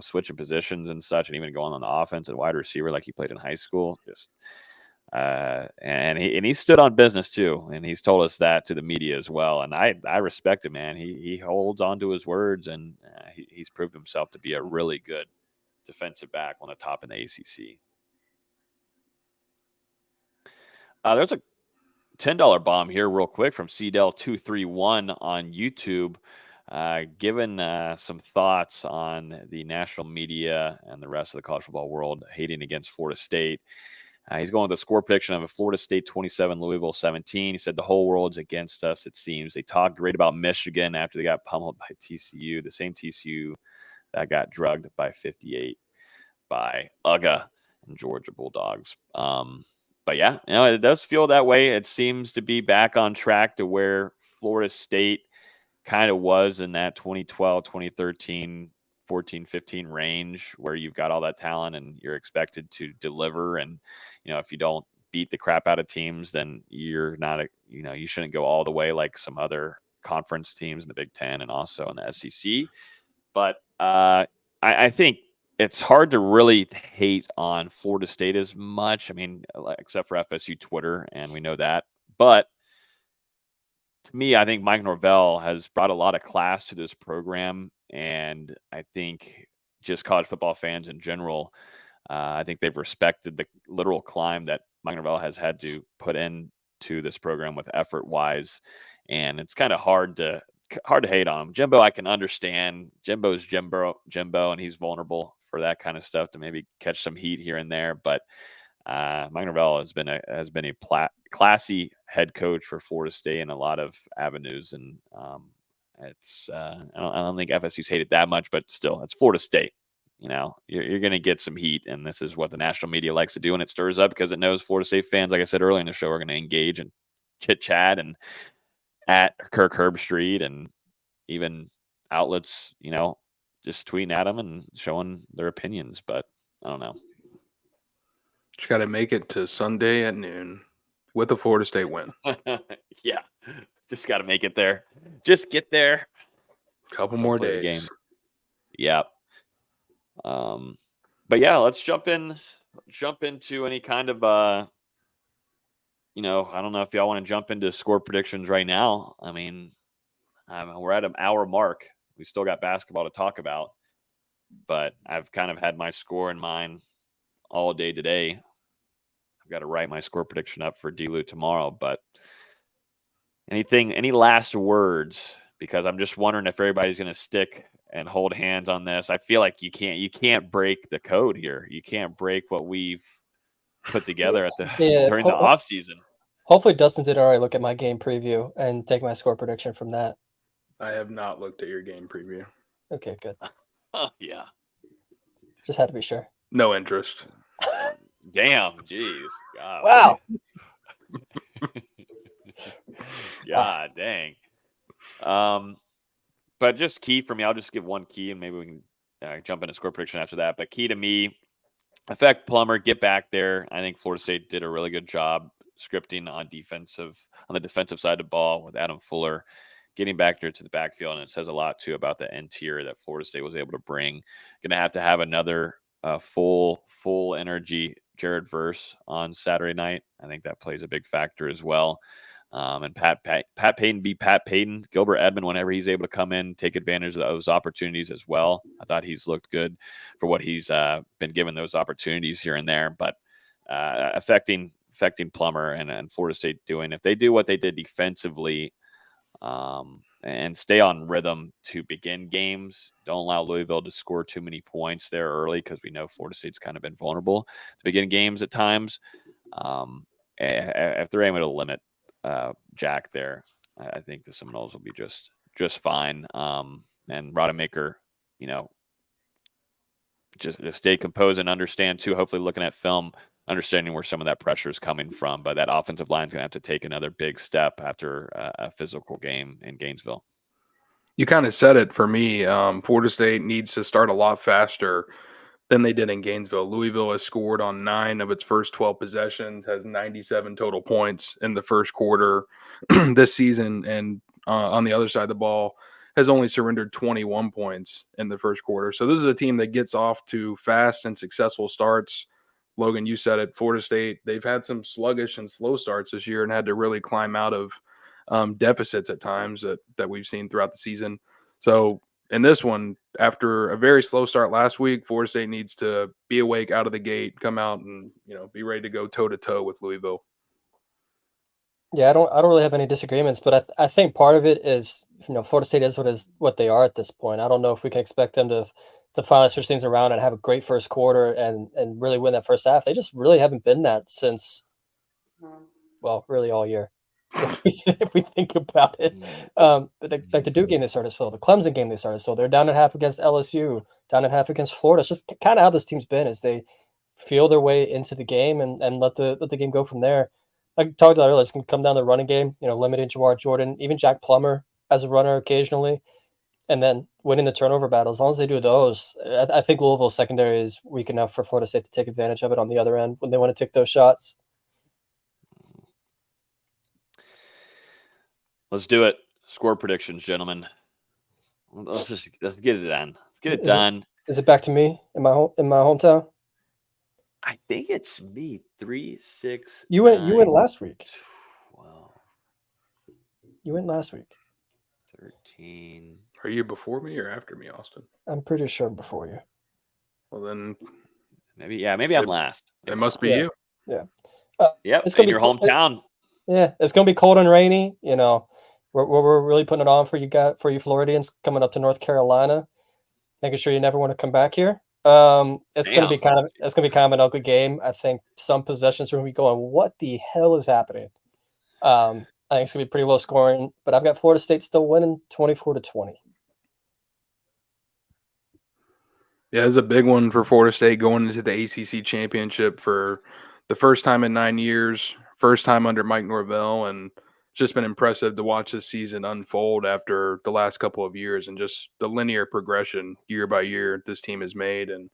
switching positions and such, and even going on the offense and wide receiver like he played in high school. And he stood on business too, and he's told us that to the media as well. And I respect him, man. He holds on to his words, and he's proved himself to be a really good defensive back on the top in the ACC. There's a $10 bomb here real quick from CDell231 on YouTube, given some thoughts on the national media and the rest of the college football world hating against Florida State. He's going with a score prediction of a Florida State 27, Louisville 17. He said the whole world's against us, it seems. They talked great about Michigan after they got pummeled by TCU, the same TCU that got drugged by 58 by UGA and Georgia Bulldogs. But yeah, it does feel that way. It seems to be back on track to where Florida State kind of was in that 2012, 2013, 14, 15 range, where you've got all that talent and you're expected to deliver. And, if you don't beat the crap out of teams, then you're not, you shouldn't go all the way like some other conference teams in the Big Ten and also in the SEC. But I think it's hard to really hate on Florida State as much. I mean, except for FSU Twitter, and we know that. But to me, I think Mike Norvell has brought a lot of class to this program, and I think just college football fans in general, I think they've respected the literal climb that Mike Norvell has had to put into this program with effort-wise, and it's kind of hard to hate on him. Jimbo, I can understand. Jimbo's Jimbo, and he's vulnerable for that kind of stuff to maybe catch some heat here and there. But Mike Norvell has been a classy head coach for Florida State in a lot of avenues, and it's I don't think FSU's hated that much, but still, it's Florida State. You're going to get some heat, and this is what the national media likes to do, and it stirs up because it knows Florida State fans, like I said earlier in the show, are going to engage and chit chat and at Kirk Herbstreit, and even outlets, just tweeting at them and showing their opinions. But I don't know. Just got to make it to Sunday at noon with a Florida State win. Yeah, just got to make it there. Just get there. Couple more days. Game. Yeah. But yeah, let's jump into any kind of I don't know if y'all want to jump into score predictions right now. I mean, we're at an hour mark. We still got basketball to talk about, but I've kind of had my score in mind all day today. I've got to write my score prediction up for D-Lou tomorrow, but any last words? Because I'm just wondering if everybody's going to stick and hold hands on this. I feel like you can't break the code here. You can't break what we've put together during the off season. Hopefully Dustin did already look at my game preview and take my score prediction from that. I have not looked at your game preview. Okay, good. Oh, yeah. Just had to be sure. No interest. Damn, jeez. God. Wow. God dang. But just key for me, I'll just give one key and maybe we can jump into score prediction after that. But key to me, affect Plummer, get back there. I think Florida State did a really good job scripting on the defensive side of the ball with Adam Fuller getting back there to the backfield. And it says a lot too about the interior that Florida State was able to bring. Going to have another full energy Jared Verse on Saturday night. I think that plays a big factor as well. And Pat Payton be Pat Payton. Gilbert Edmond, whenever he's able to come in, take advantage of those opportunities as well. I thought he's looked good for what he's been given those opportunities here and there. But affecting Plummer and Florida State if they do what they did defensively and stay on rhythm to begin games, don't allow Louisville to score too many points there early, because we know Florida State's kind of been vulnerable to begin games at times. If they're able to limit Jack there, I think the Seminoles will be just fine. And Rodemaker, just stay composed and understand too. Hopefully, looking at film understanding where some of that pressure is coming from. But that offensive line is going to have to take another big step after a physical game in Gainesville. You kind of said it for me. Florida State needs to start a lot faster than they did in Gainesville. Louisville has scored on 9 of its first 12 possessions, has 97 total points in the first quarter this season, and on the other side of the ball has only surrendered 21 points in the first quarter. So this is a team that gets off to fast and successful starts. Logan, you said it, Florida State, they've had some sluggish and slow starts this year and had to really climb out of deficits at times that we've seen throughout the season. So in this one, after a very slow start last week, Florida State needs to be awake out of the gate, come out and, be ready to go toe to toe with Louisville. Yeah, I don't really have any disagreements, but I think part of it is, Florida State is what they are at this point. I don't know if we can expect them to finally switch things around and have a great first quarter and really win that first half. They just really haven't been that since, well, really all year. If we think about it. But like the Duke game, they started slow. The Clemson game, they started slow. They're down at half against LSU, down at half against Florida. It's just kind of how this team's been, is they feel their way into the game and let the game go from there. Like I talked about earlier, it's going to come down to the running game, limiting Jawar Jordan, even Jack Plummer as a runner occasionally, and then winning the turnover battle. As long as they do those, I think Louisville's secondary is weak enough for Florida State to take advantage of it on the other end when they want to take those shots. Let's do it. Score predictions, gentlemen. Let's get it done. Get it done. Is it back to me in my hometown? I think it's me. 3, 6. You went last week. 12. You went last week. 13. Are you before me or after me, Austin? I'm pretty sure before you. Well, then maybe I'm last. It must be you. Yeah. Yep. It's in your hometown. It's gonna be cold and rainy. We're really putting it on for you Floridians coming up to North Carolina, making sure you never want to come back here. It's gonna be kind of an ugly game. I think some possessions are gonna be going, what the hell is happening? I think it's gonna be pretty low scoring, but I've got Florida State still winning 24-20. Yeah, it's a big one for Florida State going into the ACC Championship for the first time in 9 years, first time under Mike Norvell, and it's just been impressive to watch this season unfold after the last couple of years and just the linear progression year by year this team has made. And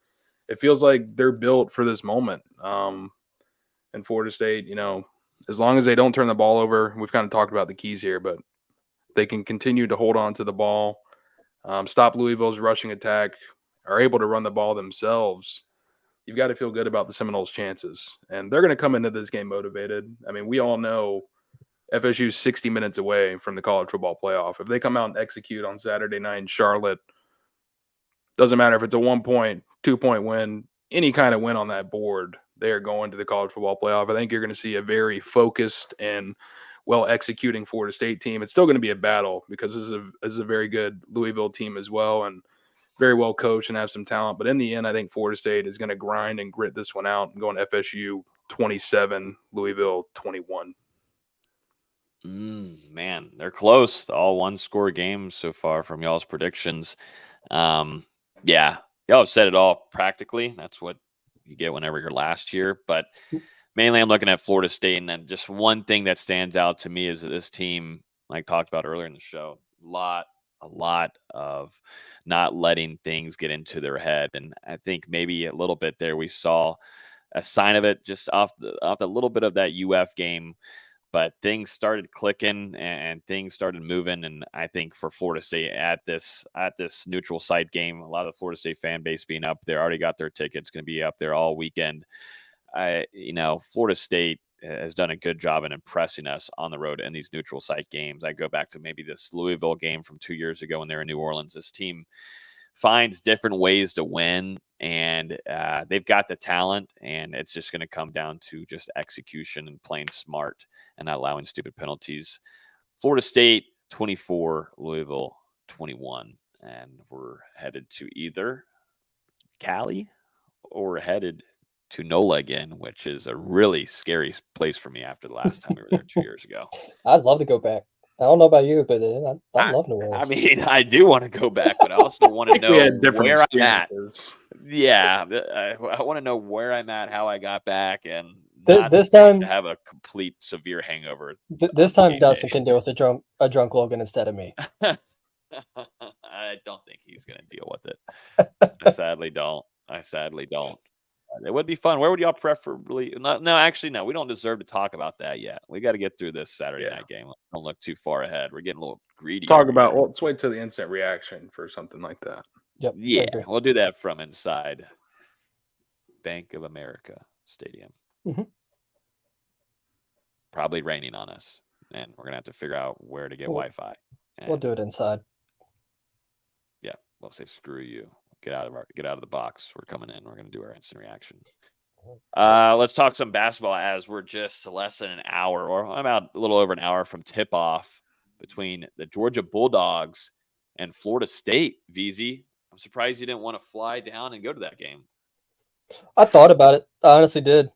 it feels like they're built for this moment. And Florida State, as long as they don't turn the ball over, we've kind of talked about the keys here, but they can continue to hold on to the ball, stop Louisville's rushing attack, are able to run the ball themselves. You've got to feel good about the Seminoles' chances. And they're going to come into this game motivated. I mean, we all know FSU's 60 minutes away from the college football playoff. If they come out and execute on Saturday night in Charlotte, doesn't matter if it's a 1-point, 2-point win, any kind of win on that board, they are going to the college football playoff. I think you're going to see a very focused and well-executing Florida State team. It's still going to be a battle because this is a very good Louisville team as well and very well coached and have some talent. But in the end, I think Florida State is going to grind and grit this one out and go on FSU 27, Louisville 21. Man, they're close. All one-score games so far from y'all's predictions. Y'all have said it all practically. That's what you get whenever you're last year. But mainly I'm looking at Florida State, and then just one thing that stands out to me is that this team, like talked about earlier in the show, a lot of not letting things get into their head. And I think maybe a little bit there we saw a sign of it just off the little bit of that UF game. But things started clicking and things started moving. And I think for Florida State at this neutral site game, a lot of the Florida State fan base being up there, already got their tickets, going to be up there all weekend. Florida State has done a good job in impressing us on the road in these neutral site games. I go back to maybe this Louisville game from 2 years ago when they were in New Orleans. This team finds different ways to win, and they've got the talent, and it's just going to come down to just execution and playing smart and not allowing stupid penalties. Florida State 24, Louisville 21, and we're headed to either Cali or headed to NOLA again, which is a really scary place for me after the last time we were there 2 years ago. I'd love to go back. I don't know about you, but I love New Orleans. I mean, I do want to go back, but I also want to know where I'm at. Yeah, I want to know where I'm at, how I got back, and This time, to have a complete severe hangover. this on time game Dustin day. can deal with a drunk Logan instead of me. I don't think he's going to deal with it. I sadly don't. It would be fun. Where would y'all preferably? No, actually, no. We don't deserve to talk about that yet. We got to get through this Saturday night game. Don't look too far ahead. We're getting a little greedy. Well, let's wait till the instant reaction for something like that. Yep. Yeah, we'll do that from inside Bank of America Stadium. Mm-hmm. Probably raining on us, and we're gonna have to figure out where to get Wi-Fi. We'll do it inside. Yeah, we'll say screw you. Get out of the box. We're coming in. We're gonna do our instant reaction. Let's talk some basketball as we're just less than an hour, or about a little over an hour from tip-off between the Georgia Bulldogs and Florida State. VZ, I'm surprised you didn't want to fly down and go to that game. I thought about it. I honestly did.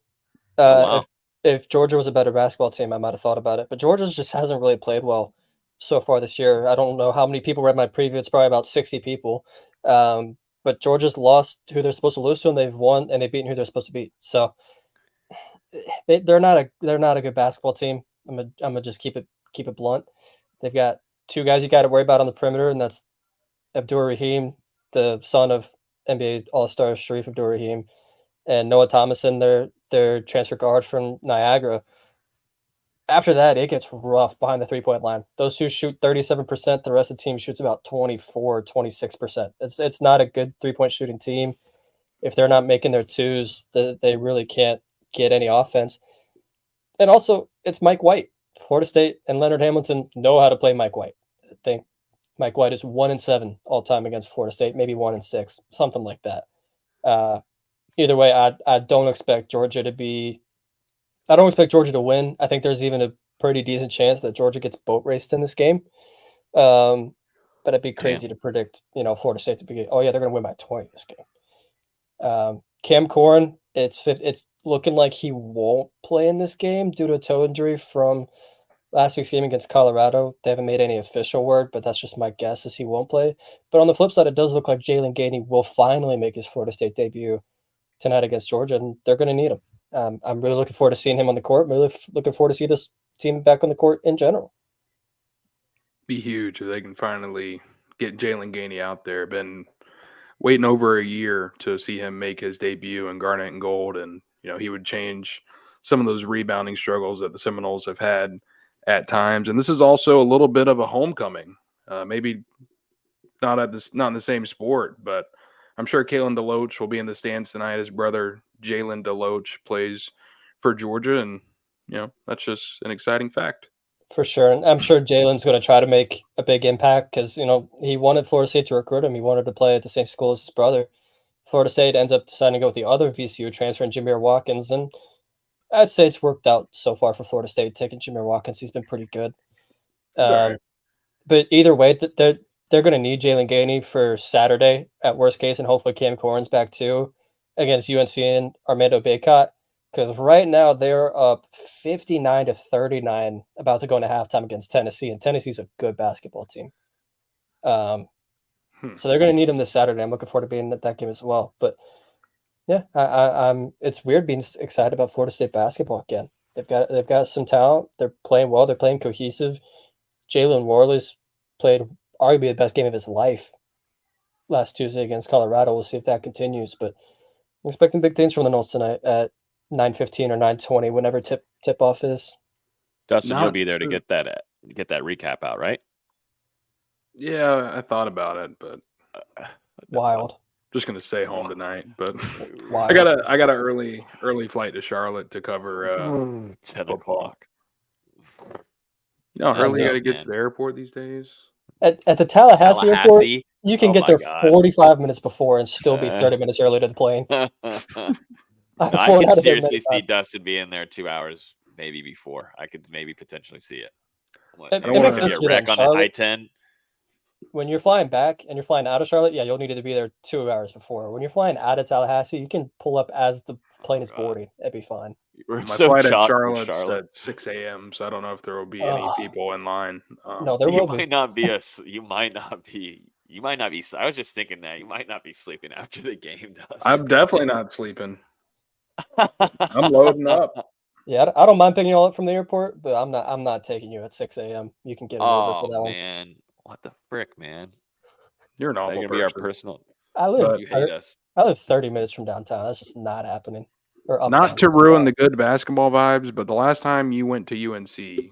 Wow. If Georgia was a better basketball team, I might have thought about it. But Georgia just hasn't really played well so far this year. I don't know how many people read my preview. It's probably about 60 people. But Georgia's lost who they're supposed to lose to, and they've won and they've beaten who they're supposed to beat. So they're not a good basketball team. I'm gonna just keep it blunt. They've got two guys you got to worry about on the perimeter, and that's Abdur Rahim, the son of NBA All-Star Sharif Abdur Rahim, and Noah Thomason, their transfer guard from Niagara. After that, it gets rough behind the three-point line. Those two shoot 37%. The rest of the team shoots about 24, 26%. It's not a good three-point shooting team. If they're not making their twos, they really can't get any offense. And also, it's Mike White. Florida State and Leonard Hamilton know how to play Mike White. I think Mike White is 1-7 all time against Florida State, maybe 1-6, something like that. Either way, I don't expect Georgia to win. I think there's even a pretty decent chance that Georgia gets boat raced in this game. But it'd be crazy to predict, Florida State to be, they're going to win by 20 this game. Cam Corrin, it's looking like he won't play in this game due to a toe injury from last week's game against Colorado. They haven't made any official word, but that's just my guess is he won't play. But on the flip side, it does look like Jalen Gainey will finally make his Florida State debut tonight against Georgia, and they're going to need him. I'm really looking forward to seeing him on the court. I'm really looking forward to see this team back on the court in general. Be huge if they can finally get Jalen Gainey out there. Been waiting over a year to see him make his debut in Garnet and Gold, and he would change some of those rebounding struggles that the Seminoles have had at times. And this is also a little bit of a homecoming. Maybe not in the same sport, but I'm sure Kalen DeLoach will be in the stands tonight. His brother Jalen DeLoach plays for Georgia, and that's just an exciting fact. For sure, and I'm sure Jalen's going to try to make a big impact because he wanted Florida State to recruit him. He wanted to play at the same school as his brother. Florida State ends up deciding to go with the other VCU transfer, Jameer Watkins, and I'd say it's worked out so far for Florida State taking Jameer Watkins. He's been pretty good. But either way, they're going to need Jalen Gainey for Saturday at worst case, and hopefully Cam Corrin's back too against UNC and Armando Baycott. Because right now they're up 59-39, about to go into halftime against Tennessee, and Tennessee's a good basketball team. So they're going to need him this Saturday. I'm looking forward to being at that game as well. But yeah, I'm. It's weird being excited about Florida State basketball again. They've got some talent. They're playing well. They're playing cohesive. Jalen Warley's played arguably the best game of his life last Tuesday against Colorado. We'll see if that continues. But I'm expecting big things from the Noles tonight at 9:15 or 9:20, whenever tip off is. Dustin, you'll be there to get that recap out, right? Yeah, I thought about it, but Wild. Just gonna stay home tonight. But Wild. I got an early flight to Charlotte to cover 10 o'clock. You know how early you gotta get to the airport these days? At the Tallahassee airport, you can get there 45 minutes before and still be 30 minutes early to the plane. I can seriously see Dustin being there 2 hours maybe before. I could maybe potentially see it. It makes sense to do that in Charlotte. I-10. When you're flying back and you're flying out of Charlotte, you'll need to be there 2 hours before. When you're flying out of Tallahassee, you can pull up as the plane is boarding. It'd be fine. My flight at Charlotte's at 6 a.m., so I don't know if there will be any people in line. No, there will be. You might not be You might not be. I was just thinking that you might not be sleeping after the game, Dustin. I'm definitely not sleeping. I'm loading up. Yeah, I don't mind picking you all up from the airport, but I'm not taking you at 6 a.m. You can get an Uber for Oh that one. man, what the frick, man? You're an They're awful gonna be our person. personal. I live You hate us. I live 30 minutes from downtown. That's just not happening. Or Not uptown. to ruin the good basketball vibes, but the last time you went to UNC,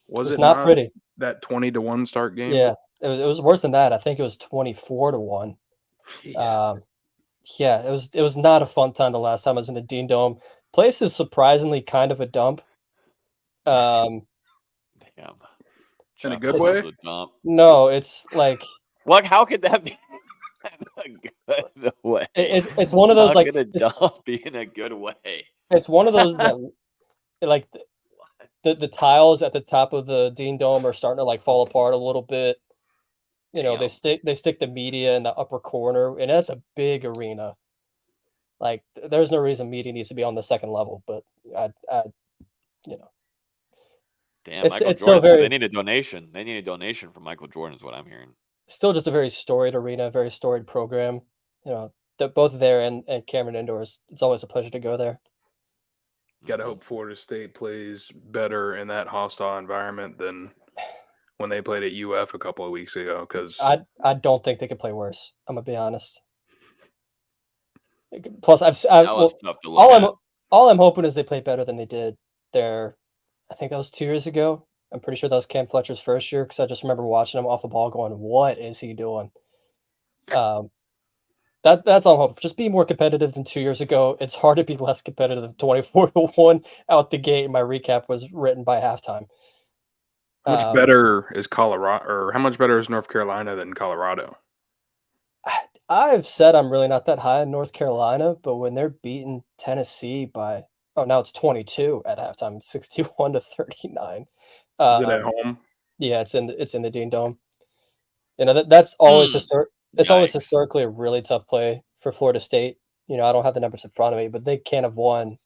was It's it not pretty. that 20-1 start game? Yeah, it was worse than that. I think it was 24-1. Yeah, it was not a fun time the last time I was in the Dean Dome. Place is surprisingly kind of a dump. Damn. In a Jeff good loves way? a dump. No, it's like What? How could that be a good way? it's one of those How like could a dump be in a good way? it's one of those that like the tiles at the top of the Dean Dome are starting to like fall apart a little bit. You know, they Damn. stick the media in the upper corner, and that's a big arena. Like, there's no reason media needs to be on the second level, but I you know, Damn, it's Michael it's still Jordan. So very they need a donation. They need a donation from Michael Jordan, is what I'm hearing. still just a very storied arena, very storied program. You know, that both there and Cameron Indoors. It's always a pleasure to go there. Got to hope Florida State plays better in that hostile environment than when they played at UF a couple of weeks ago. Because I don't think they could play worse. I'm gonna be honest. Plus, That was tough to look at. all I'm hoping is they play better than they did there. I think that was 2 years ago. I'm pretty sure that was Cam Fletcher's first year because I just remember watching him off the ball, going, "What is he doing?" That's all I'm hoping. Just be more competitive than 2 years ago. It's hard to be less competitive. 24-1 out the gate. My recap was written by halftime. how much better is Colorado, or how much better is North Carolina than Colorado? I've said I'm really not that high in North Carolina, but when they're beating Tennessee by now it's 22 at halftime, 61-39. Is it at home? Yeah, it's in the Dean Dome. You know, that's always historic. It's always Yikes. historically a really tough play for Florida State. You know, I don't have the numbers in front of me, but they can't have won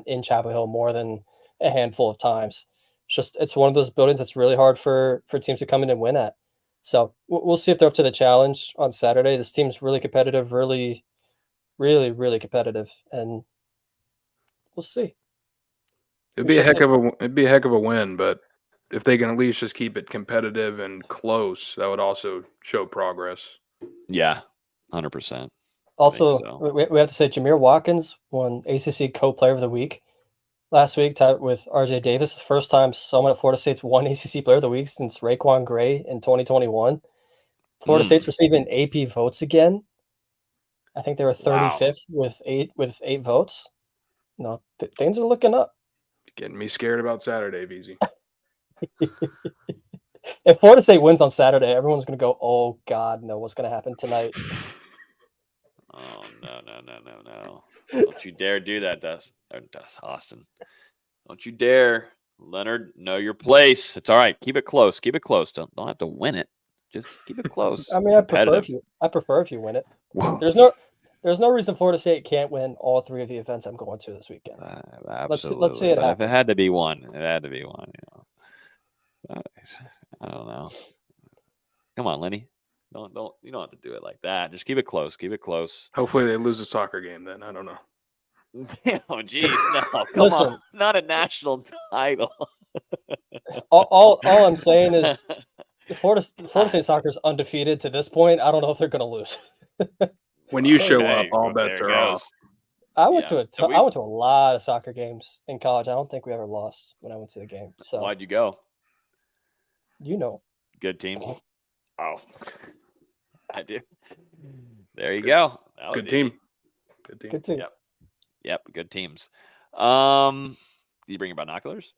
in Chapel Hill more than a handful of times. It's one of those buildings that's really hard for teams to come in and win at. So we'll see if they're up to the challenge on Saturday. This team's really competitive, really, really, really competitive, and we'll see. It'd be a heck of a win, but if they can at least just keep it competitive and close, that would also show progress. Yeah, 100%. Also, so. we have to say Jameer Watkins won ACC Co-Player of the Week last week, tied with RJ Davis. First time someone at Florida State's won ACC Player of the Week since Raekwon Gray in 2021. Florida State's receiving AP votes again. I think they were 35th with eight votes. No, things are looking up. Getting me scared about Saturday, VZ. If Florida State wins on Saturday, everyone's going to go, "Oh God, no! What's going to happen tonight?" Oh no! Don't you dare do that, Austin. Don't you dare, Leonard. Know your place. It's all right. Keep it close. Keep it close. Don't have to win it. Just keep it close. I mean, I prefer if you win it. Whoa. There's no reason Florida State can't win all three of the events I'm going to this weekend. Absolutely. Let's see it happen. If it had to be one, it had to be one. You know, I don't know. Come on, Lenny. You don't have to do it like that. Just keep it close. Keep it close. Hopefully they lose a soccer game then. I don't know. Oh, geez, no. Come Listen, on. Not a national title. all I'm saying is Florida State soccer's undefeated to this point. I don't know if they're going to lose. When you show up, all there bets it are goes. off. I went to a lot of soccer games in college. I don't think we ever lost when I went to the game. So Why'd you go? You know. Good team. Oh, I do. There you go. Good team. Good team. Yep. Good teams. Do you bring your binoculars?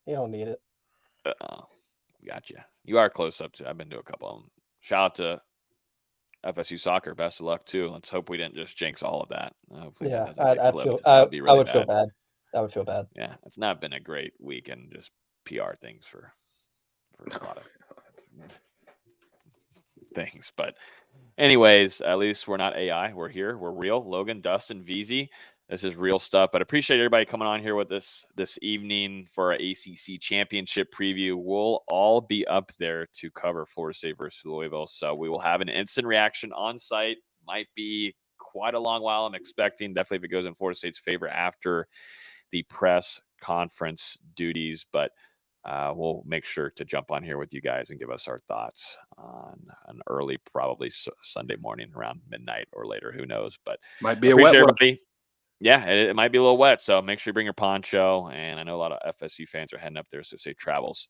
You don't need it. Gotcha. You are close up to. I've been to a couple of them. Shout out to FSU soccer. Best of luck too. Let's hope we didn't just jinx all of that. Hopefully yeah, I would feel bad. I would feel bad. Yeah, it's not been a great weekend. Just PR things for a lot of things. But anyways, at least we're not AI. We're here. We're real. Logan, Dustin, VZ. This is real stuff, but appreciate everybody coming on here with us this evening for our ACC Championship preview. We'll all be up there to cover Florida State versus Louisville, so we will have an instant reaction on site. Might be quite a long while, I'm expecting. Definitely if it goes in Florida State's favor after the press conference duties, but we'll make sure to jump on here with you guys and give us our thoughts on an early, probably Sunday morning around midnight or later. Who knows? But might be a wet one. Yeah, it might be a little wet, so make sure you bring your poncho. And I know a lot of FSU fans are heading up there, so safe travels.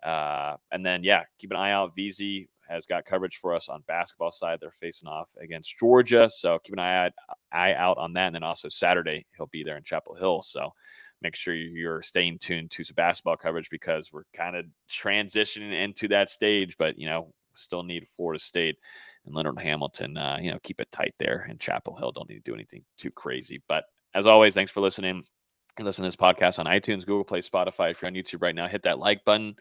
And then, yeah, keep an eye out. VZ has got coverage for us on basketball side. They're facing off against Georgia, so keep an eye out on that. And then also Saturday, he'll be there in Chapel Hill, so make sure you're staying tuned to some basketball coverage because we're kind of transitioning into that stage, but, still need Florida State and Leonard Hamilton, keep it tight there in Chapel Hill. Don't need to do anything too crazy. But as always, thanks for listening. And listen to this podcast on iTunes, Google Play, Spotify. If you're on YouTube right now, hit that like button.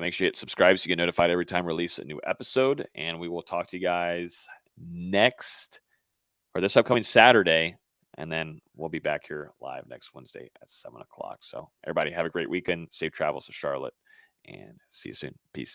Make sure you hit subscribe so you get notified every time we release a new episode. And we will talk to you guys this upcoming Saturday. And then we'll be back here live next Wednesday at 7 o'clock. So everybody have a great weekend. Safe travels to Charlotte and see you soon. Peace.